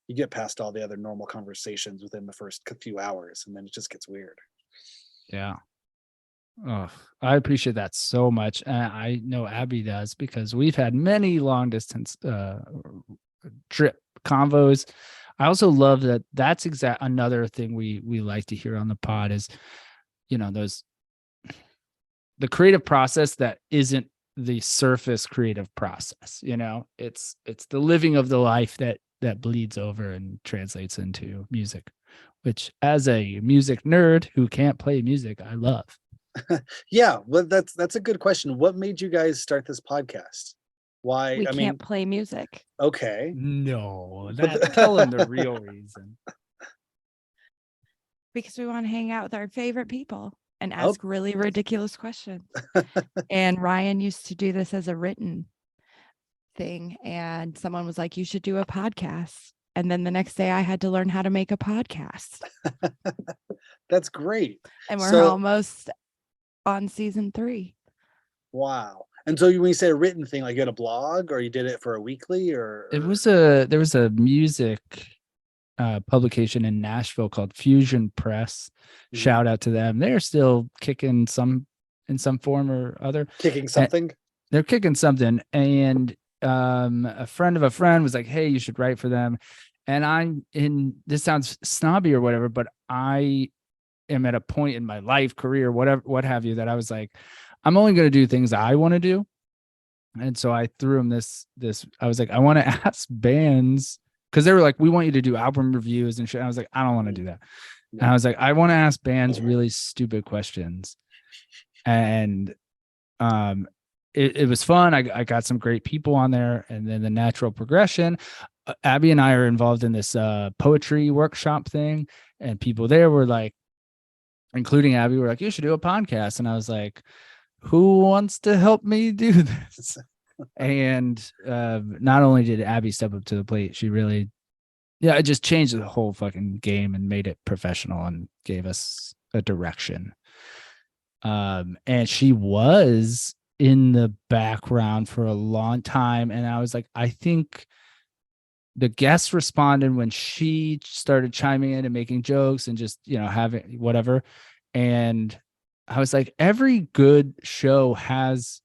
you get past all the other normal conversations within the first few hours, and then it just gets weird. Yeah. Oh, I appreciate that so much. I know Abby does because we've had many long distance trip convos. I also love that. That's another thing we like to hear on the pod is, you know, the creative process that isn't the surface creative process. You know, it's the living of the life that bleeds over and translates into music, which as a music nerd who can't play music, I love. Yeah, well, that's a good question. What made you guys start this podcast? Why? We can't play music. Okay. No, tell them the real reason. Because we want to hang out with our favorite people and ask really ridiculous questions. And Ryan used to do this as a written thing, and someone was like, you should do a podcast. And then the next day I had to learn how to make a podcast. That's great. And we're almost on season 3. Wow. And so when you say a written thing, like you had a blog or you did it for a weekly or? There was a music publication in Nashville called Fusion Press. Shout out to them. They're still kicking in some form or other. Kicking something? They're kicking something. And a friend of a friend was like, hey, you should write for them. And this sounds snobby or whatever, but I am at a point in my life, career, whatever, what have you, that I was like, I'm only going to do things I want to do. And so I threw him this, I was like, I want to ask bands, because they were like, we want you to do album reviews and shit. And I was like, I don't want to do that. And I was like, I want to ask bands really stupid questions. And it was fun. I got some great people on there. And then the natural progression, Abby and I are involved in this poetry workshop thing. And people there were like, including Abby, were like, you should do a podcast. And I was like, who wants to help me do this? And not only did Abby step up to the plate, she really, it just changed the whole fucking game and made it professional and gave us a direction. And she was in the background for a long time. And I was like, I think the guests responded when she started chiming in and making jokes and just, you know, having whatever. And I was like, every good show has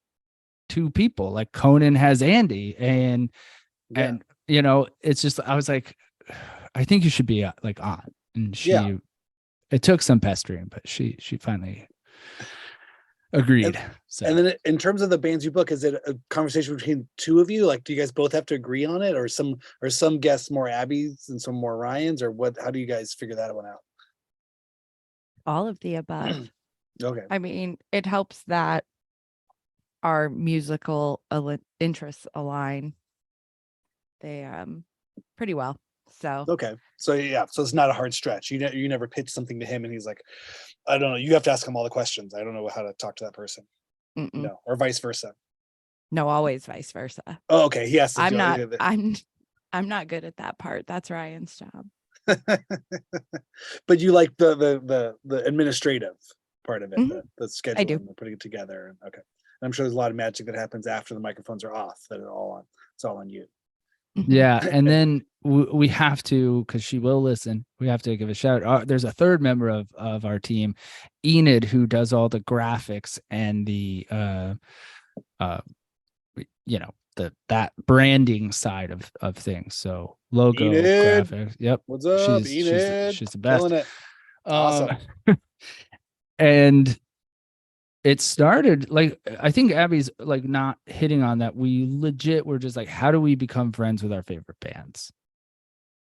two people, like Conan has Andy, and it's just, I was like, I think you should be like on. And it took some pestering, but she finally agreed. And then in terms of the bands you book, is it a conversation between two of you? Like, do you guys both have to agree on it, or some guests more Abby's and some more Ryan's, or what? How do you guys figure that one out? All of the above. Okay. I mean, it helps that our musical interests align. They pretty well. So okay. So it's not a hard stretch. You never pitch something to him and he's like, I don't know. You have to ask him all the questions. I don't know how to talk to that person. No, or vice versa. No, always vice versa. Oh, okay. He has to. I'm not good at that part. That's Ryan's job. But you like the administrative part of it, the scheduling, I do. and putting it together. Okay. And I'm sure there's a lot of magic that happens after the microphones are off. That it's all on you. Yeah, and then we have to, because she will listen, we have to give a shout out. There's a third member of our team, Enid, who does all the graphics and the that branding side of things. So logo, Enid, graphics. Yep. What's up, Enid? She's the best. Killing it. Awesome. And it started like, I think Abby's like not hitting on that. We legit were just like, how do we become friends with our favorite bands?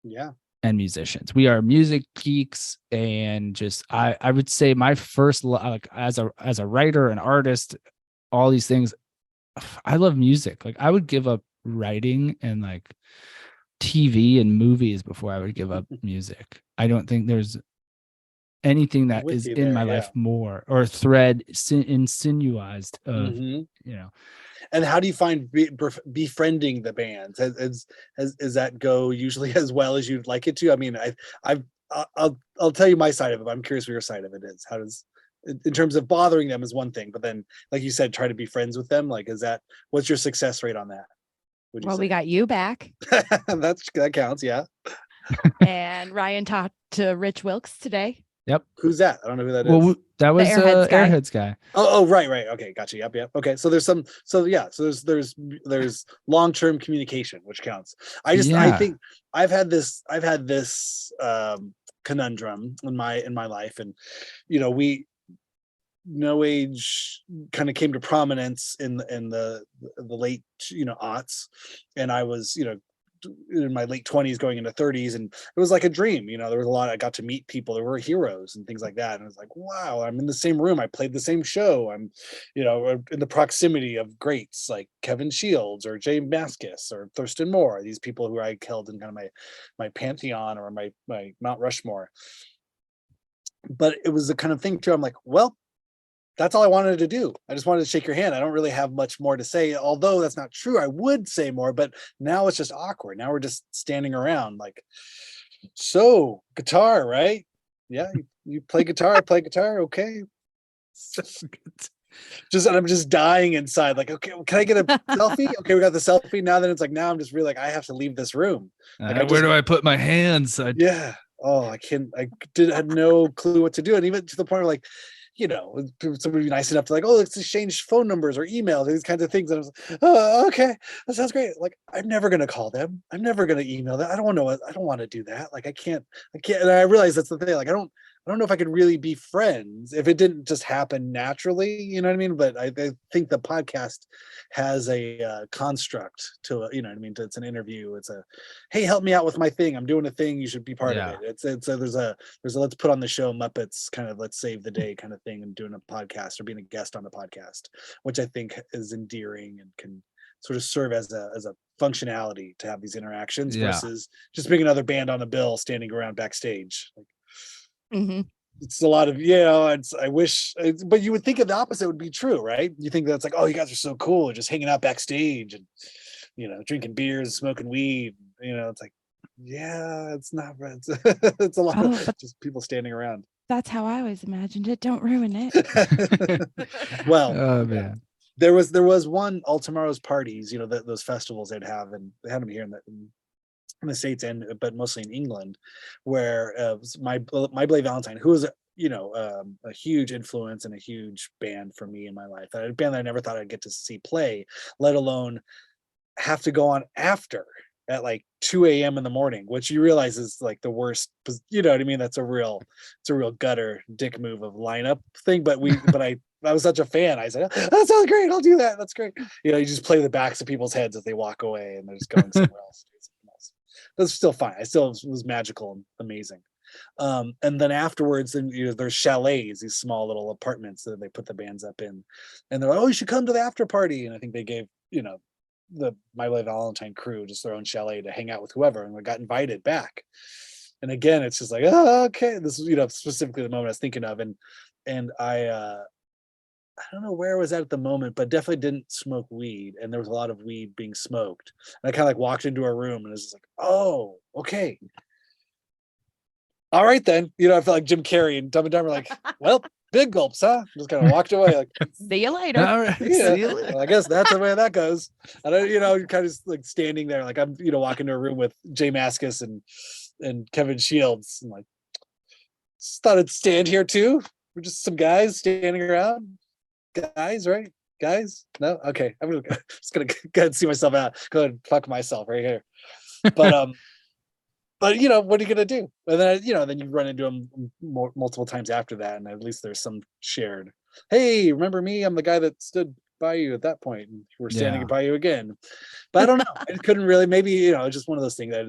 Yeah. And musicians. We are music geeks, and just I would say my first, like, as a writer, an artist, all these things, I love music. Like, I would give up writing and like TV and movies before I would give up music. I don't think there's anything that is in my life more, or thread insinuized of And how do you find befriending the bands? Has that go usually as well as you'd like it to? I mean, I'll tell you my side of it. I'm curious what your side of it is. How does, in terms of bothering them is one thing, but then, like you said, try to be friends with them. Like, what's your success rate on that? Well, we got you back. That counts. Yeah. And Ryan talked to Rich Wilkes today. Yep. Who's that? I don't know who that is. Well, that was Airheads guy. Oh, right. Okay, gotcha. Yep. Okay, so there's there's long-term communication, which counts. I think I've had this conundrum in my life, and No Age kind of came to prominence in the late aughts, and I was in my late 20s going into 30s, and it was like a dream. There was a lot, I got to meet people, there were heroes and things like that, and it was like, wow, I'm in the same room, I played the same show, I'm in the proximity of greats like Kevin Shields or Jay Mascis or Thurston Moore, these people who I held in kind of my pantheon or my Mount Rushmore. But it was the kind of thing too, I'm like, well, that's all I wanted to do. I just wanted to shake your hand. I don't really have much more to say, although that's not true. I would say more, but now it's just awkward. Now we're just standing around like, so guitar, right? Yeah, you play guitar, I play guitar. Okay. I'm just dying inside. Like, okay, can I get a selfie? Okay, we got the selfie. Now then it's like, now I'm just really like, I have to leave this room. Like, where do I put my hands? Yeah. Oh, I had no clue what to do. And even to the point where like, somebody be nice enough to like, oh, let's exchange phone numbers or emails, these kinds of things. And I was like, oh, okay, that sounds great. Like, I'm never going to call them. I'm never going to email them. I don't want to do that. Like, I can't. And I realize that's the thing. Like, I don't know if I could really be friends if it didn't just happen naturally. You know what I mean? But I think the podcast has a construct to it. You know what I mean? It's an interview. It's a, hey, help me out with my thing. I'm doing a thing. You should be part of it. There's a let's put on the show Muppets kind of let's save the day kind of thing, and doing a podcast or being a guest on the podcast, which I think is endearing and can sort of serve as a functionality to have these interactions versus just being another band on the bill standing around backstage. Like, it's a lot of I wish, but you would think the opposite would be true, right? You think that's like, oh, you guys are so cool, just hanging out backstage and drinking beers, smoking weed. It's like, yeah, it's not. It's a lot of just people standing around. That's how I always imagined it. Don't ruin it. Well, oh man, there was one All Tomorrow's parties, those festivals they'd have, and they had them here in the States, but mostly in England, where my Blake Valentine, who was a huge influence and a huge band for me in my life. A band that I never thought I'd get to see play, let alone have to go on after at like 2 a.m. in the morning, which you realize is like the worst. You know what I mean? It's a real gutter dick move of lineup thing. But I was such a fan. I said, that sounds great. I'll do that. That's great. You just play the backs of people's heads as they walk away and they're just going somewhere else. That's still fine. It was magical and amazing. And then afterwards, then there's chalets, these small little apartments that they put the bands up in, and they're like, oh, you should come to the after party. And I think they gave the My Bloody Valentine crew just their own chalet to hang out with whoever, and we got invited back. And again, it's just like, oh, okay, this is specifically the moment I was thinking of, and I don't know where I was at the moment, but definitely didn't smoke weed, and there was a lot of weed being smoked. And I kind of like walked into a room and it was just like, oh, okay. All right then. I felt like Jim Carrey and Dumb and Dumber, like, well, big gulps, huh? Just kind of walked away, like, see you later. All right, yeah, see you later. well, I guess that's the way that goes. And you're kind of like standing there, like I'm, walking to a room with Jay Mascis and Kevin Shields. I'm like, just thought I'd stand here too. We're just some guys standing around. Guys, right? Guys? No? Okay. I'm just gonna go and see myself out. Go ahead and fuck myself right here. But what are you gonna do? And then then you run into them multiple times after that, and at least there's some shared. Hey, remember me? I'm the guy that stood by you at that point, and we're standing by you again. But I don't know. I couldn't really. Maybe just one of those things that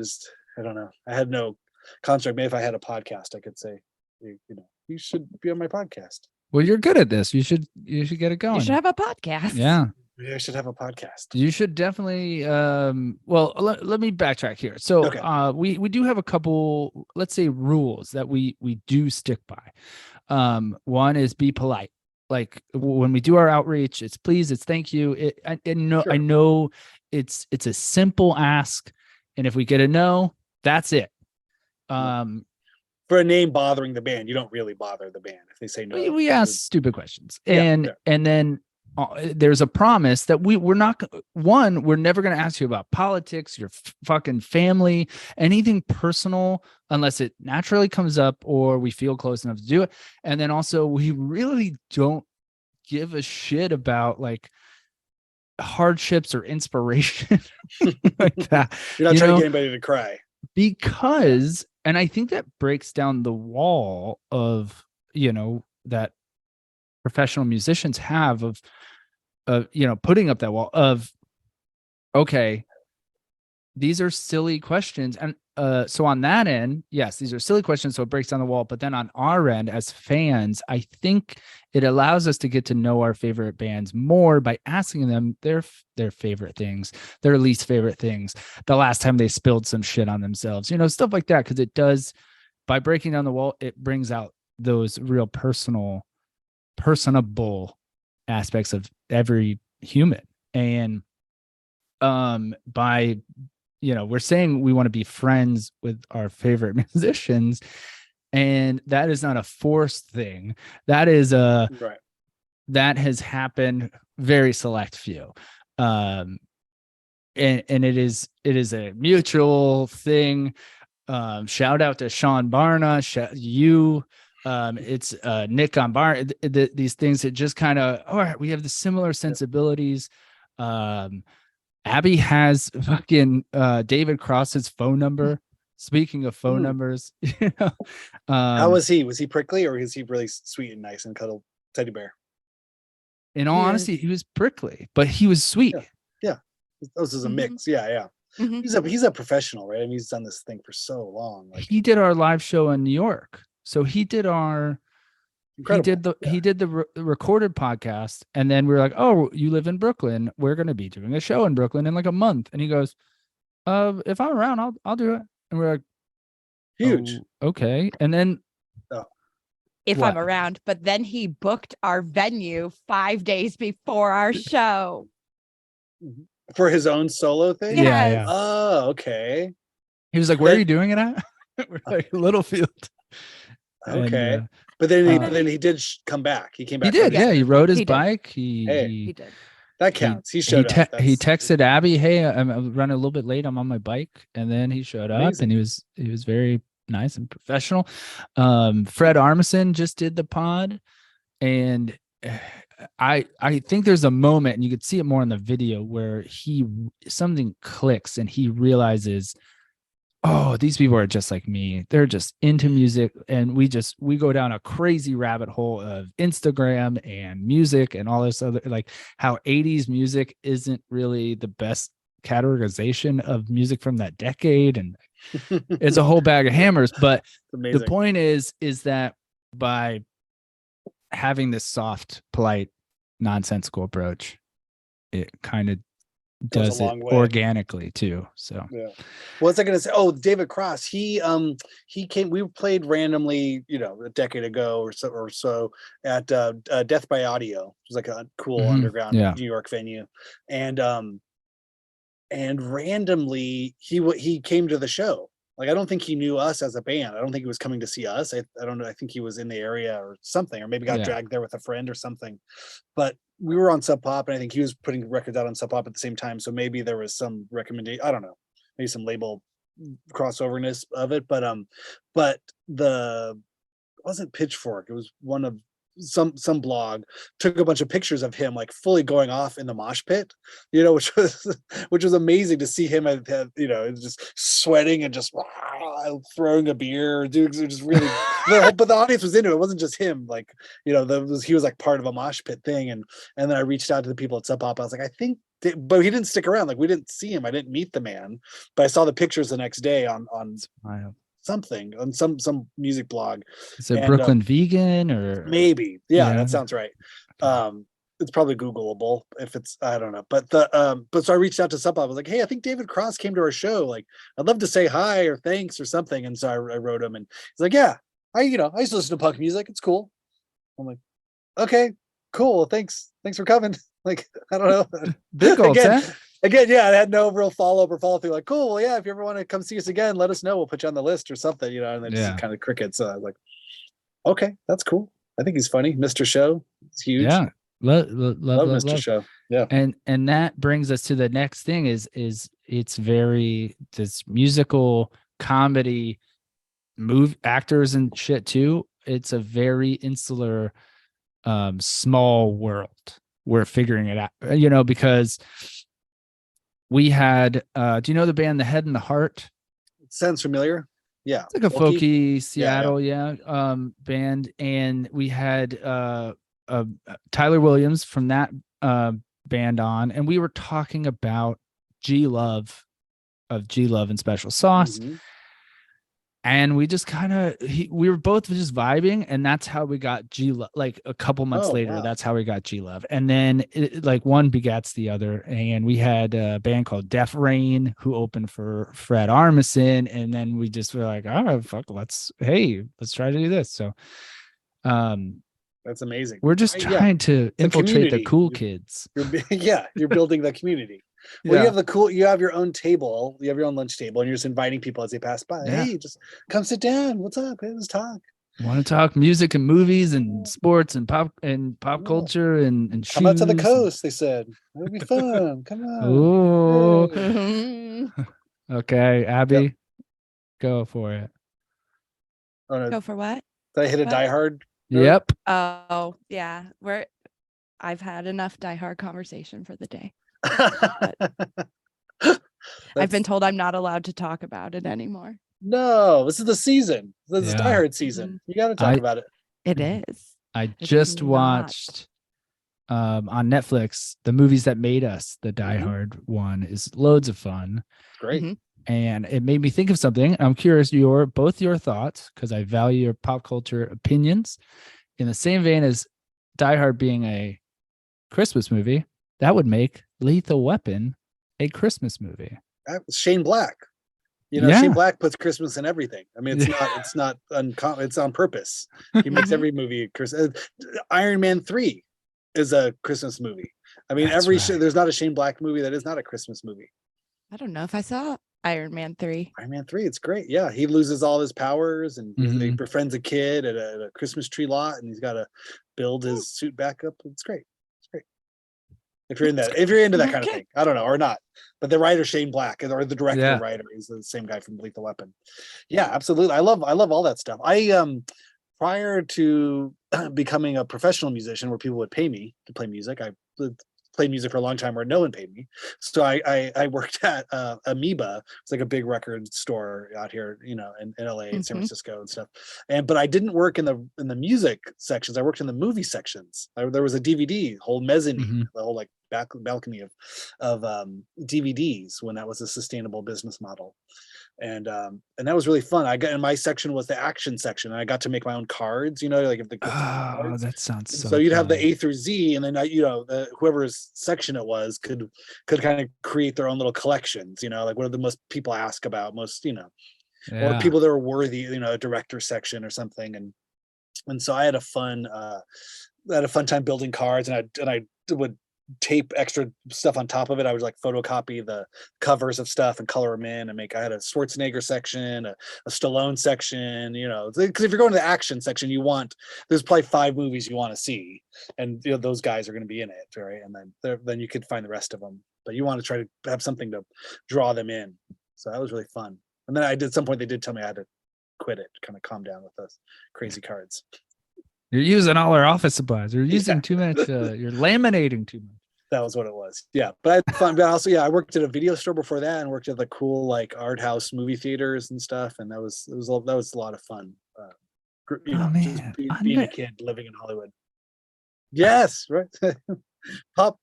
I don't know. I had no construct. Maybe if I had a podcast, I could say, you should be on my podcast. Well, you're good at this. You should get it going. You should have a podcast. Yeah. Maybe I should have a podcast. You should definitely well, let me backtrack here. So okay. We do have a couple, let's say, rules that we do stick by. One is be polite. Like when we do our outreach, it's please, it's thank you. I know it's a simple ask, and if we get a no, that's it. For a name bothering the band, you don't really bother the band if they say no. We ask stupid questions, and then there's a promise that we're never going to ask you about politics, your fucking family, anything personal, unless it naturally comes up or we feel close enough to do it. And then also, we really don't give a shit about like hardships or inspiration like that. You're not trying to get anybody to cry, because. And I think that breaks down the wall of, that professional musicians have of putting up that wall of, okay, these are silly questions. And so on that end, yes, these are silly questions. So it breaks down the wall. But then on our end as fans, I think it allows us to get to know our favorite bands more by asking them their favorite things, their least favorite things, the last time they spilled some shit on themselves, stuff like that. Because it does, by breaking down the wall, it brings out those real personable aspects of every human. And by we're saying we want to be friends with our favorite musicians, and that is not a forced thing. That is right. That has happened very select few. And it is a mutual thing. Shout out to Sean Barna, it's Nick on Bar. These things that just kind of, all right, we have the similar sensibilities. Abby has fucking David Cross's phone number. Speaking of phone numbers, how was he? Was he prickly, or is he really sweet and nice and cuddle teddy bear? In all honesty, he was prickly, but he was sweet. Yeah. This is a mix. Yeah. Mm-hmm. He's a professional, right? I mean, he's done this thing for so long. Like, he did our live show in New York, so he did our. Incredible. He did the recorded podcast, and then we were like, "Oh, you live in Brooklyn? We're going to be doing a show in Brooklyn in like a month." And he goes, "If I'm around, I'll do it." And we're like, "Huge, oh, okay." And then, if I'm around, but then he booked our venue 5 days before our show for his own solo thing. Yeah. Oh, okay. He was like, "Where are you doing it at?" We're like, Littlefield. Okay. And, but then he did come back. He came back. He did. Yeah. He rode his bike. He did. That counts. He showed up. He texted Abby, "Hey, I'm running a little bit late. I'm on my bike." And then he showed up, and he was very nice and professional. Fred Armisen just did the pod, and I think there's a moment, and you could see it more in the video, where something clicks and he realizes, oh, these people are just like me. They're just into music. And we go down a crazy rabbit hole of Instagram and music and all this other, like how 80s music isn't really the best categorization of music from that decade. And it's a whole bag of hammers. But the point is that by having this soft, polite, nonsensical approach, it kind of does it organically too. So yeah. What's I gonna say? Oh, David Cross. He came. We played randomly, a decade ago or so at Death by Audio, which was like a cool underground New York venue, and randomly he came to the show. Like, I don't think he knew us as a band. I don't think he was coming to see us. I don't know. I think he was in the area or something, or maybe got dragged there with a friend or something. But we were on Sub Pop, and I think he was putting records out on Sub Pop at the same time. So maybe there was some recommendation. I don't know. Maybe some label crossoverness of it. But it wasn't Pitchfork. It was one of some blog took a bunch of pictures of him like fully going off in the mosh pit, which was amazing to see him at, just sweating and just throwing a beer, dude. Just really, but the audience was into it. It wasn't just him, like, he was like part of a mosh pit thing. And then I reached out to the people at Sub Pop. I was like, I think, but he didn't stick around. Like, we didn't see him. I didn't meet the man, but I saw the pictures the next day on something on some music blog. Is it Brooklyn Vegan or maybe? Yeah, that sounds right. It's probably Googleable if it's, I don't know. But so I reached out to Sub Pop. I was like, hey, I think David Cross came to our show. Like, I'd love to say hi or thanks or something. And so I wrote him, and he's like, yeah, I used to listen to punk music. It's cool. I'm like, okay, cool. Thanks for coming. Like, I don't know. Big goals, Again, yeah, I had no real follow-up or follow-through. Like, cool, well, yeah, if you ever want to come see us again, let us know. We'll put you on the list or something, and then just kind of crickets. So I was like, okay, that's cool. I think he's funny. Mr. Show, it's huge. Yeah, love Mr. Show. Yeah, and that brings us to the next thing. Is it's very this musical comedy, actors and shit too. It's a very insular, small world. We're figuring it out, because we had, do you know the band The Head and the Heart? It sounds familiar. Yeah. It's like a folky Seattle, band. And we had Tyler Williams from that band on, and we were talking about G-Love and Special Sauce. Mm-hmm. And we just we were both just vibing, and that's how we got G-Love. Like a couple months later, that's how we got G-Love. And then like one begats the other. And we had a band called Def Rain who opened for Fred Armisen. And then we just were like, all right, fuck, let's try to do this. So that's amazing. We're just trying to infiltrate the cool kids. You're building the community. Well, you have your own table, you have your own lunch table, and you're just inviting people as they pass by. Yeah. Hey, just come sit down. What's up? Hey, let's talk. Want to talk music and movies and sports and pop culture and come shoes. Out to the coast, they said. It'll be fun. Come on. Ooh. Okay, Abby, go for it. Oh, no. Go for what? Did I hit a Die Hard? Yep. Oh, yeah. I've had enough Die Hard conversation for the day. I've been told I'm not allowed to talk about it anymore. No, this is the season. This is Die Hard season. You got to talk about it. It is. I just watched on Netflix The Movies That Made Us. The Die Hard one is loads of fun. Great. Mm-hmm. And it made me think of something. I'm curious both your thoughts, because I value your pop culture opinions. In the same vein as Die Hard being a Christmas movie, that would make Lethal Weapon a Christmas movie. Shane Black. Shane Black puts Christmas in everything. I mean, it's not uncommon. It's on purpose. He makes every movie Christmas. Iron Man 3 is a Christmas movie. I mean, there's not a Shane Black movie that is not a Christmas movie. I don't know if I saw Iron Man 3. Iron Man 3, it's great. Yeah, he loses all his powers, and he befriends a kid at a Christmas tree lot, and he's got to build his suit back up. It's great. if you're into that kind of thing. I don't know, or not. But the writer Shane Black, or the director and writer, is the same guy from Lethal Weapon. Yeah, absolutely. I love all that stuff. Prior to becoming a professional musician where people would pay me to play music, I played music for a long time where no one paid me. So I worked at Amoeba. It's like a big record store out here, in LA and San Francisco and stuff. But I didn't work in the music sections. I worked in the movie sections. There was a DVD, whole mezzanine, the whole like balcony of DVDs when that was a sustainable business model. And that was really fun. And my section was the action section, and I got to make my own cards. Like if the cards. That sounds so you'd have the A through Z, and then whoever's section it was could kind of create their own little collections. Like what are the most people ask about most, or people that are worthy, a director section or something. And so I had a fun time building cards, and I would tape extra stuff on top of it. I would like photocopy the covers of stuff and color them in, and I had a Schwarzenegger section, a Stallone section, because if you're going to the action section, there's probably 5 movies you want to see, and those guys are going to be in it, right? And then you could find the rest of them, but you want to try to have something to draw them in. So that was really fun. And then at some point they did tell me I had to quit it, kind of calm down with those crazy cards. You're using all our office supplies. You're using too much. You're laminating too much. That was what it was. Yeah. But I had fun. But also, I worked at a video store before that, and worked at the cool like art house movie theaters and stuff. And that was a lot of fun. Just being a kid living in Hollywood. Yes, right. pop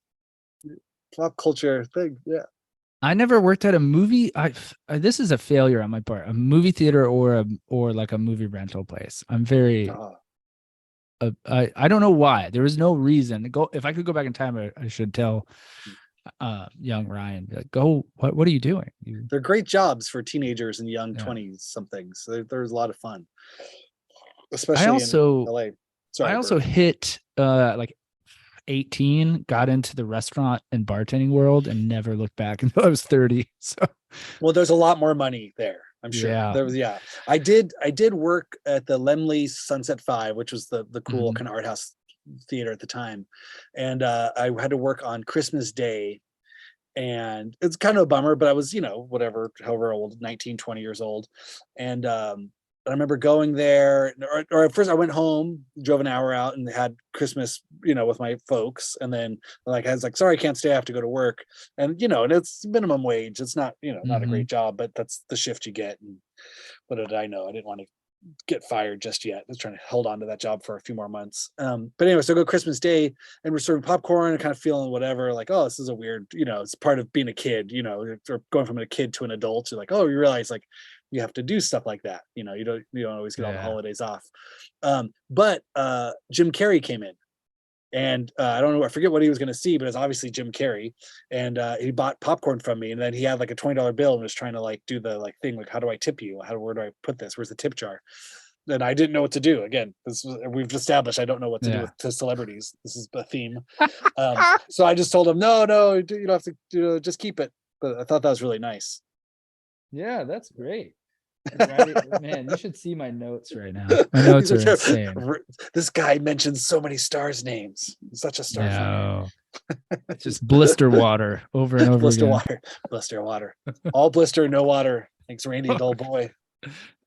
culture thing. Yeah. I never worked at a movie. This is a failure on my part. A movie theater or like a movie rental place. I'm very. I don't know why. There was no reason. If I could go back in time, I should tell young Ryan, like, go. What are you doing? They're great jobs for teenagers and young 20s somethings. There's a lot of fun, especially in LA. Sorry, I also hit like 18, got into the restaurant and bartending world, and never looked back until I was 30. So, well, there's a lot more money there. I'm sure there was. Yeah, I did work at the Laemmle's Sunset 5, which was the cool kind of art house theater at the time, and I had to work on Christmas Day, and it's kind of a bummer, but I was however old, 19, 20 years old, and I remember going there, or at first I went home, drove an hour out, and had Christmas, with my folks. And then I was like, sorry, I can't stay. I have to go to work. And, and it's minimum wage. It's not, not a great job, but that's the shift you get. And what did I know? I didn't want to get fired just yet. I was trying to hold on to that job for a few more months. But anyway, so I go Christmas Day, and we're serving popcorn and kind of feeling whatever, like, oh, this is a weird, it's part of being a kid, or going from a kid to an adult. You're like, oh, you realize like, you have to do stuff like that. You don't always get all the holidays off. But Jim Carrey came in, and I don't know, I forget what he was going to see, but it's obviously Jim Carrey. And he bought popcorn from me, and then he had like a $20 bill and was trying to like do the like thing, like, how do I tip you? Where do I put this? Where's the tip jar? And I didn't know what to do. Again, we've established I don't know what to do to celebrities. This is a theme. So I just told him, no, you don't have to, just keep it. But I thought that was really nice. Yeah, that's great. Man, you should see my notes right now. My notes are insane. This guy mentions so many stars' names. He's such a star fan. It's just blister water over and over again. Blister water. All blister, no water. Thanks, Randy, dull boy.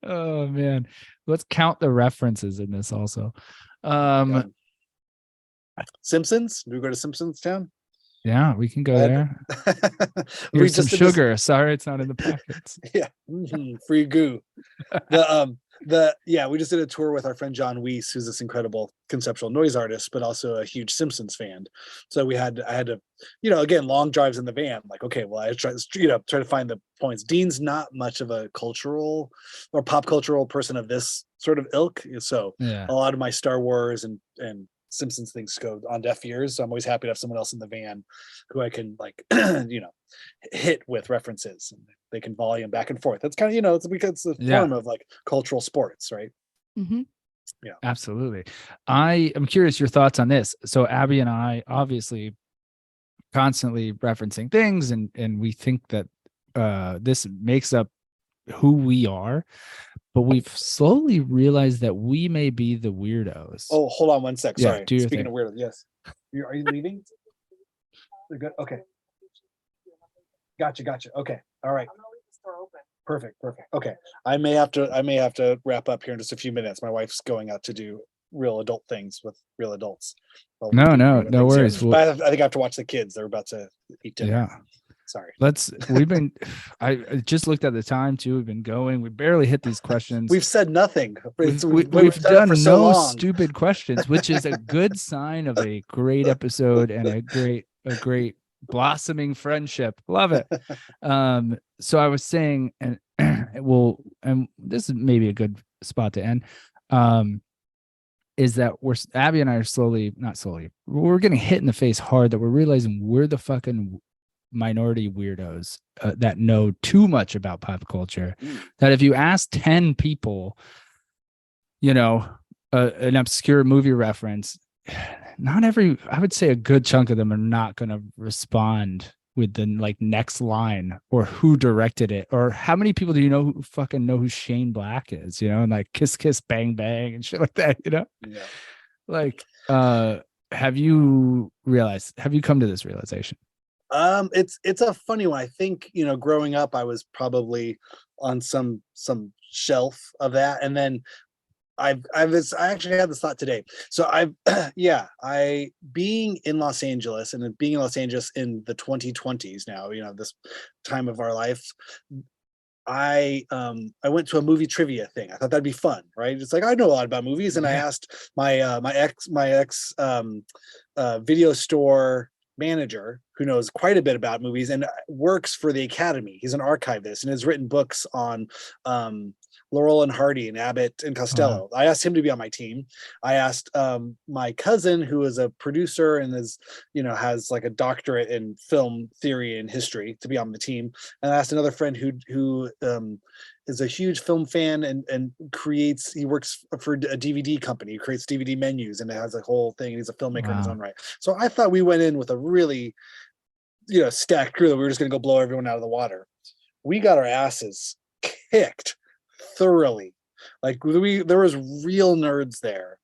Oh man, let's count the references in this also. Simpsons. Do we go to Simpsons Town? Yeah, we can go there. Here's some sugar. Sorry, it's not in the packets. Yeah, free goo. We just did a tour with our friend John Weiss, who's this incredible conceptual noise artist, but also a huge Simpsons fan. So I had to, again, long drives in the van. Like, okay, well, I try to find the points. Dean's not much of a cultural or pop cultural person of this sort of ilk. So a lot of my Star Wars and Simpsons things go on deaf ears, so I'm always happy to have someone else in the van who I can like hit with references, and they can volume back and forth. That's kind of it's because it's a form of like cultural sports, right? Yeah, absolutely. I am curious your thoughts on this. So Abby and I obviously constantly referencing things, and we think that this makes up who we are, but we've slowly realized that we may be the weirdos. Oh, hold on one sec. Sorry. Yeah, Speaking of weirdos, yes. Are you leaving? They're good. Okay. Gotcha. Okay. All right. Perfect. Okay. I may have to wrap up here in just a few minutes. My wife's going out to do real adult things with real adults. Well, No worries. worries. But I think I have to watch the kids. They're about to eat dinner. Yeah. Sorry. I just looked at the time too. We've been going. We barely hit these questions. We've said nothing. We've done for so long. Stupid questions, which is a good sign of a great episode and a great blossoming friendship. Love it. So I was saying, and this is maybe a good spot to end. Is that Abby and I are we're getting hit in the face hard that we're realizing we're the fucking minority weirdos that know too much about pop culture. That if you ask 10 people, an obscure movie reference, I would say a good chunk of them are not going to respond with the next line or who directed it or how many people do you know who fucking know who Shane Black is, and like Kiss Kiss Bang Bang and shit like that, have you come to this realization? It's a funny one. I think, growing up, I was probably on some shelf of that. And then I actually had this thought today. So I being in Los Angeles and being in Los Angeles in the 2020s now, this time of our life, I went to a movie trivia thing. I thought that'd be fun, right? It's like I know a lot about movies, and I asked my ex video store manager who knows quite a bit about movies and works for the Academy. He's an archivist and has written books on Laurel and Hardy and Abbott and Costello. I asked him to be on my team. I asked my cousin, who is a producer and is, has like a doctorate in film theory and history, to be on the team. And I asked another friend who is a huge film fan and he works for a DVD company, he creates DVD menus and it has a whole thing. He's a filmmaker in his own right. So I thought we went in with a really, stacked crew that we were just going to go blow everyone out of the water. We got our asses kicked thoroughly. There was real nerds there.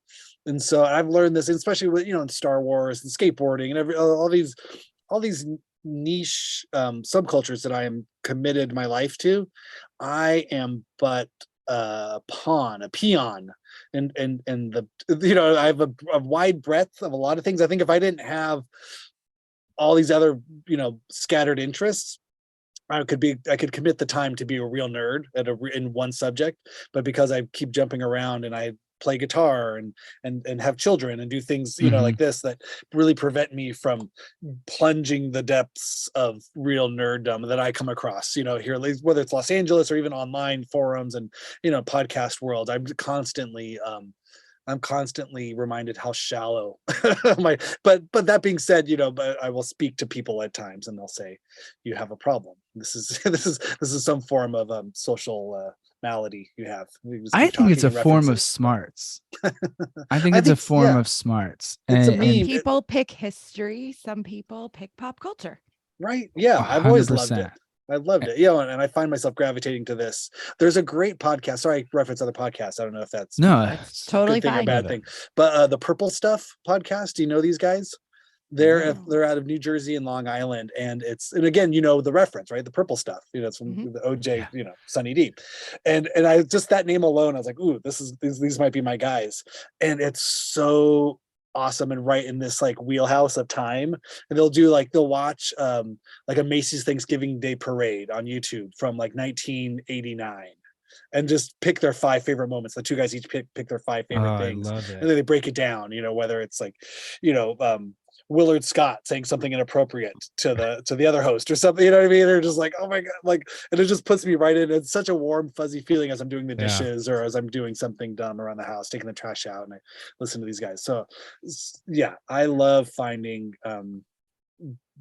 And so I've learned this, especially with, in Star Wars and skateboarding and all these niche subcultures that I am committed my life to. I am but a peon and I have a wide breadth of a lot of things. I think if I didn't have all these other scattered interests, I could commit the time to be a real nerd in one subject, but because I keep jumping around and I play guitar and have children and do things like this that really prevent me from plunging the depths of real nerddom that I come across here, whether it's Los Angeles or even online forums and podcast world. I'm constantly reminded how shallow but that being said, but I will speak to people at times and they'll say, you have a problem. This is some form of social malady you have. I think it's a form of smarts. I think it's a form of smarts. And people pick history. Some people pick pop culture. Right. Yeah. 100%. I've always loved it. I loved it. And I find myself gravitating to this. There's a great podcast. Sorry, I reference other podcasts. I don't know if that's totally good thing or bad thing. But the Purple Stuff podcast, do you know these guys? They're out of New Jersey and Long Island, and again, the reference, right? The Purple Stuff, it's from the OJ, Sunny D, and I just, that name alone, I was like, ooh, these might be my guys, and it's so awesome and right in this wheelhouse of time. And they'll watch a Macy's Thanksgiving Day parade on YouTube from 1989 and just pick their 5 favorite moments. The two guys each pick their 5 favorite things. I love it. And then they break it down, whether it's Willard Scott saying something inappropriate to the other host or something, you know what I mean? They're just like, oh my God, and it just puts me right in. It's such a warm, fuzzy feeling as I'm doing the dishes or as I'm doing something dumb around the house, taking the trash out, and I listen to these guys. So yeah, I love finding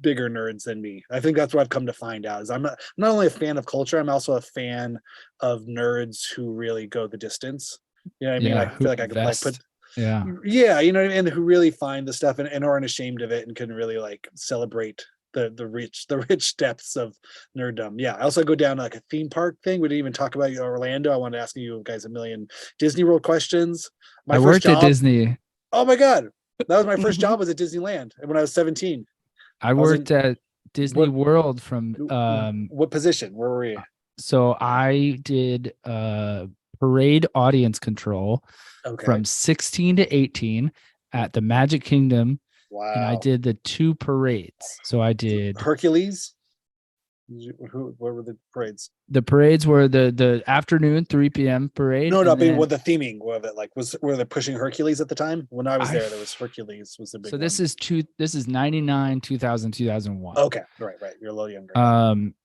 bigger nerds than me. I think that's what I've come to find out is I'm not only a fan of culture, I'm also a fan of nerds who really go the distance. You know what I mean? I feel like I could put and who really find the stuff and aren't ashamed of it and can really celebrate the rich depths of nerddom. I also go down to a theme park thing. We didn't even talk about Orlando. I wanted to ask you guys a million Disney World questions. I worked at Disney. Oh my God, that was my first job, was at Disneyland when I was 17. I worked at Disney World from what position? Where were you? So I did parade audience control from 16 to 18 at the Magic Kingdom. Wow. And I did the 2 parades. So I did Hercules. What were the parades? The parades were the afternoon 3 p.m. parade. No, I mean, what the theming of it like were they pushing Hercules at the time? When I was there was Hercules was the big one. So this is 99, 2000, 2001. Okay, right. You're a little younger.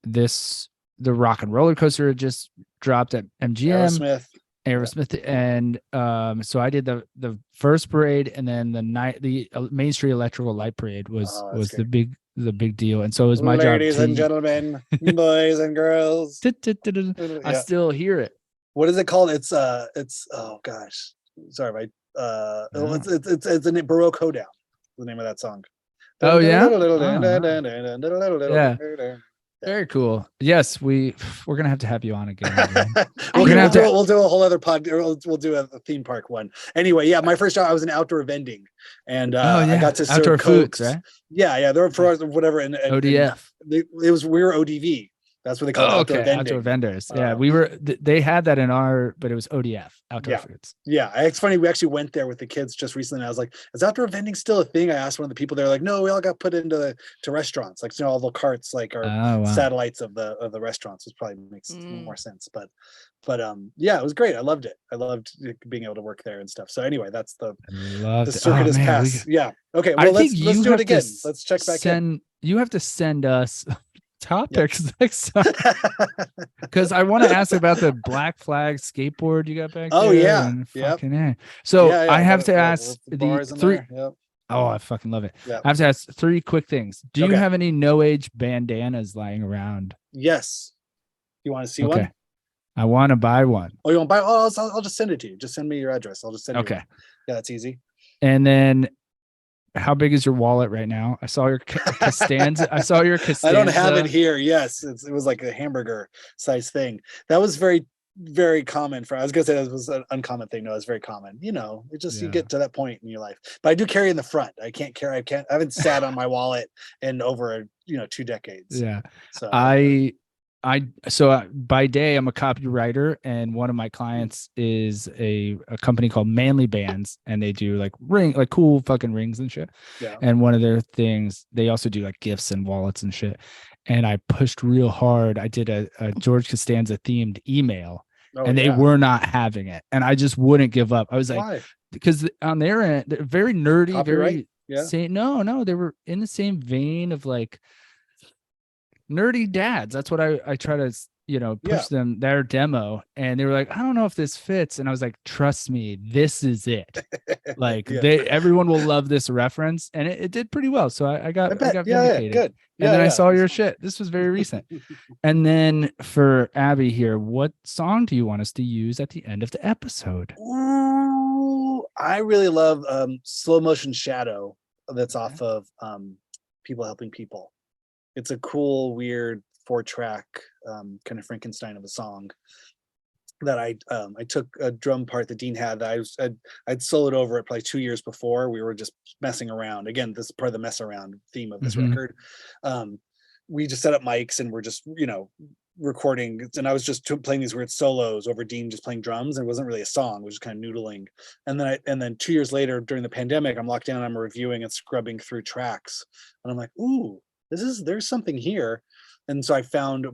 The Rock and Roller Coaster had just dropped at MGM. Aerosmith, and so I did the first parade, and then the Main Street Electrical Light Parade was the big deal, and so it was my job. Ladies and gentlemen, boys and girls. I still hear it. What is it called? It's oh gosh, sorry, it's a Baroque Hoedown. The name of that song. Oh yeah. Yeah. Very cool. Yes, we're gonna have to have you on again. We'll do a whole other we'll do a theme park one. Anyway, yeah, my first job I was in outdoor vending, and I got to serve outdoor Cokes. Foods, right? Yeah, there were for whatever. And ODF. We were ODV. That's what they call outdoor vending. Outdoor vendors. Yeah, we were. They had that in but it was ODF, outdoor foods. Yeah, it's funny. We actually went there with the kids just recently. And I was like, "Is outdoor vending still a thing?" I asked one of the people. They're like, "No, we all got put into restaurants. Like, all the carts like are satellites of the restaurants." Which probably makes more sense. But yeah, it was great. I loved it. I loved being able to work there and stuff. So anyway, that's the circuit is passed. Yeah. Okay. Well, let's do it again. Let's check back in. You have to send us topics next time, because I want to ask about the Black Flag skateboard you got back there. So I have to ask the 3 I fucking love it. I have to ask 3 quick things. Do you have any no age bandanas lying around? Yes. You want to see one? I want to buy one. Oh, you want to buy? I'll just send it to you. Just send me your address. I'll just send you one. Yeah, that's easy. And then, how big is your wallet right now? I saw your Costanza. I don't have it here. Yes, it was like a hamburger size thing. That was very, very common. I was gonna say that was an uncommon thing. No, it's very common. You get to that point in your life. But I do carry in the front. I haven't sat on my wallet in over 2 decades. Yeah. So by day I'm a copywriter, and one of my clients is a company called Manly Bands, and they do like cool fucking rings and shit. Yeah. And one of their things, they also do like gifts and wallets and shit. And I pushed real hard. I did a George Costanza themed email, and they were not having it, and I just wouldn't give up. I was like, why? Because on their end, they're very nerdy, Copyright? No, they were in the same vein of like nerdy dads. That's what I try to push them, their demo, and they were like, I don't know if this fits, and I was like, trust me, this is it. Like everyone will love this reference, and it did pretty well. So I got vindicated. Good. And then I saw your shit. This was very recent. And then for Abby here, what song do you want us to use at the end of the episode? Ooh, I really love Slow Motion Shadow. That's off of People Helping People. It's a cool, weird 4-track kind of Frankenstein of a song that I took a drum part that Dean had that I'd soloed over it probably 2 years before. We were just messing around. Again, this is part of the mess around theme of this record. We just set up mics and we're just recording, and I was just playing these weird solos over Dean just playing drums, and it wasn't really a song. It was just kind of noodling. And then 2 years later, during the pandemic, I'm locked down, I'm reviewing and scrubbing through tracks, and I'm like, ooh, there's something here. And so I found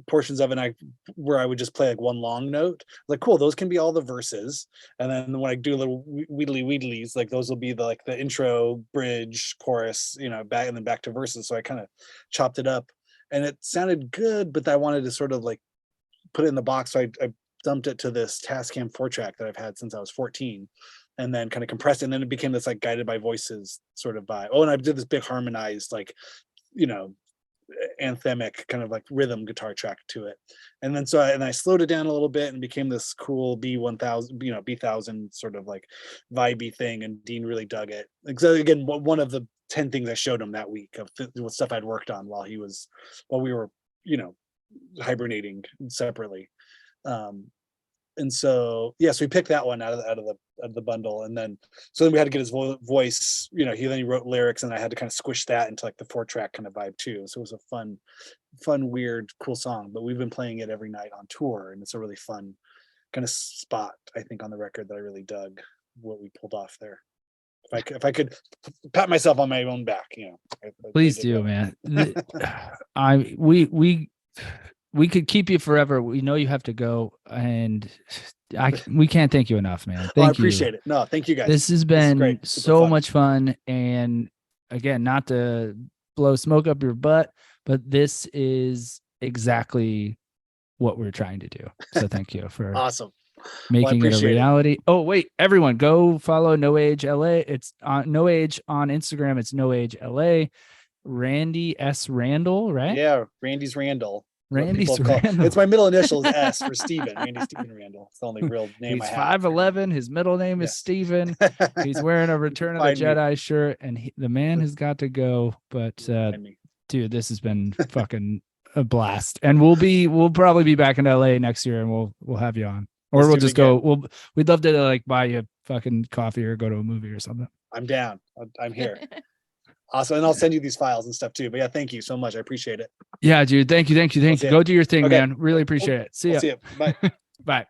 portions of it where I would just play like one long note. Like, cool, those can be all the verses. And then when I do little weedlies, like those will be the intro, bridge, chorus, back, and then back to verses. So I kind of chopped it up, and it sounded good, but I wanted to sort of like put it in the box. So I dumped it to this Tascam 4-track that I've had since I was 14. And then kind of compressed it. And then it became this like guided by voices sort of vibe. Oh, and I did this big harmonized, like, anthemic kind of like rhythm guitar track to it. And then I slowed it down a little bit and became this cool B1000, B1000 sort of like vibey thing. And Dean really dug it. So again, one of the 10 things I showed him that week of stuff I'd worked on while we were, hibernating separately. And And so we picked that one out of the bundle, and then we had to get his voice. He wrote lyrics, and I had to kind of squish that into like the 4-track kind of vibe too. So it was a fun, weird, cool song. But we've been playing it every night on tour, and it's a really fun kind of spot, I think, on the record that I really dug what we pulled off there. If I could pat myself on my own back, please do, man. We could keep you forever. We know you have to go, and we can't thank you enough, man. Thank you. I appreciate it. No, thank you guys. This has been so much fun. And again, not to blow smoke up your butt, but this is exactly what we're trying to do. So thank you for awesome making it a reality. Oh, wait, everyone go follow No Age LA. It's on No Age on Instagram. It's No Age LA. Randy S. Randall, right? Yeah, Randy's Randall. Randy's Randall. It's my middle initials S for Steven. Randy Steven Randall. It's the only real name I have. He's 5'11". His middle name is Steven. He's wearing a Return of the Jedi shirt, and the man has got to go. But dude, this has been fucking a blast. And we'll probably be back in LA next year, and we'll have you on. Or we'll just go. We'd love to like buy you fucking coffee or go to a movie or something. I'm down. I'm here. Awesome. And I'll send you these files and stuff too. But yeah, thank you so much. I appreciate it. Yeah, dude. Thank you. Go do your thing, man. Really appreciate it. See ya. See ya. Bye. Bye.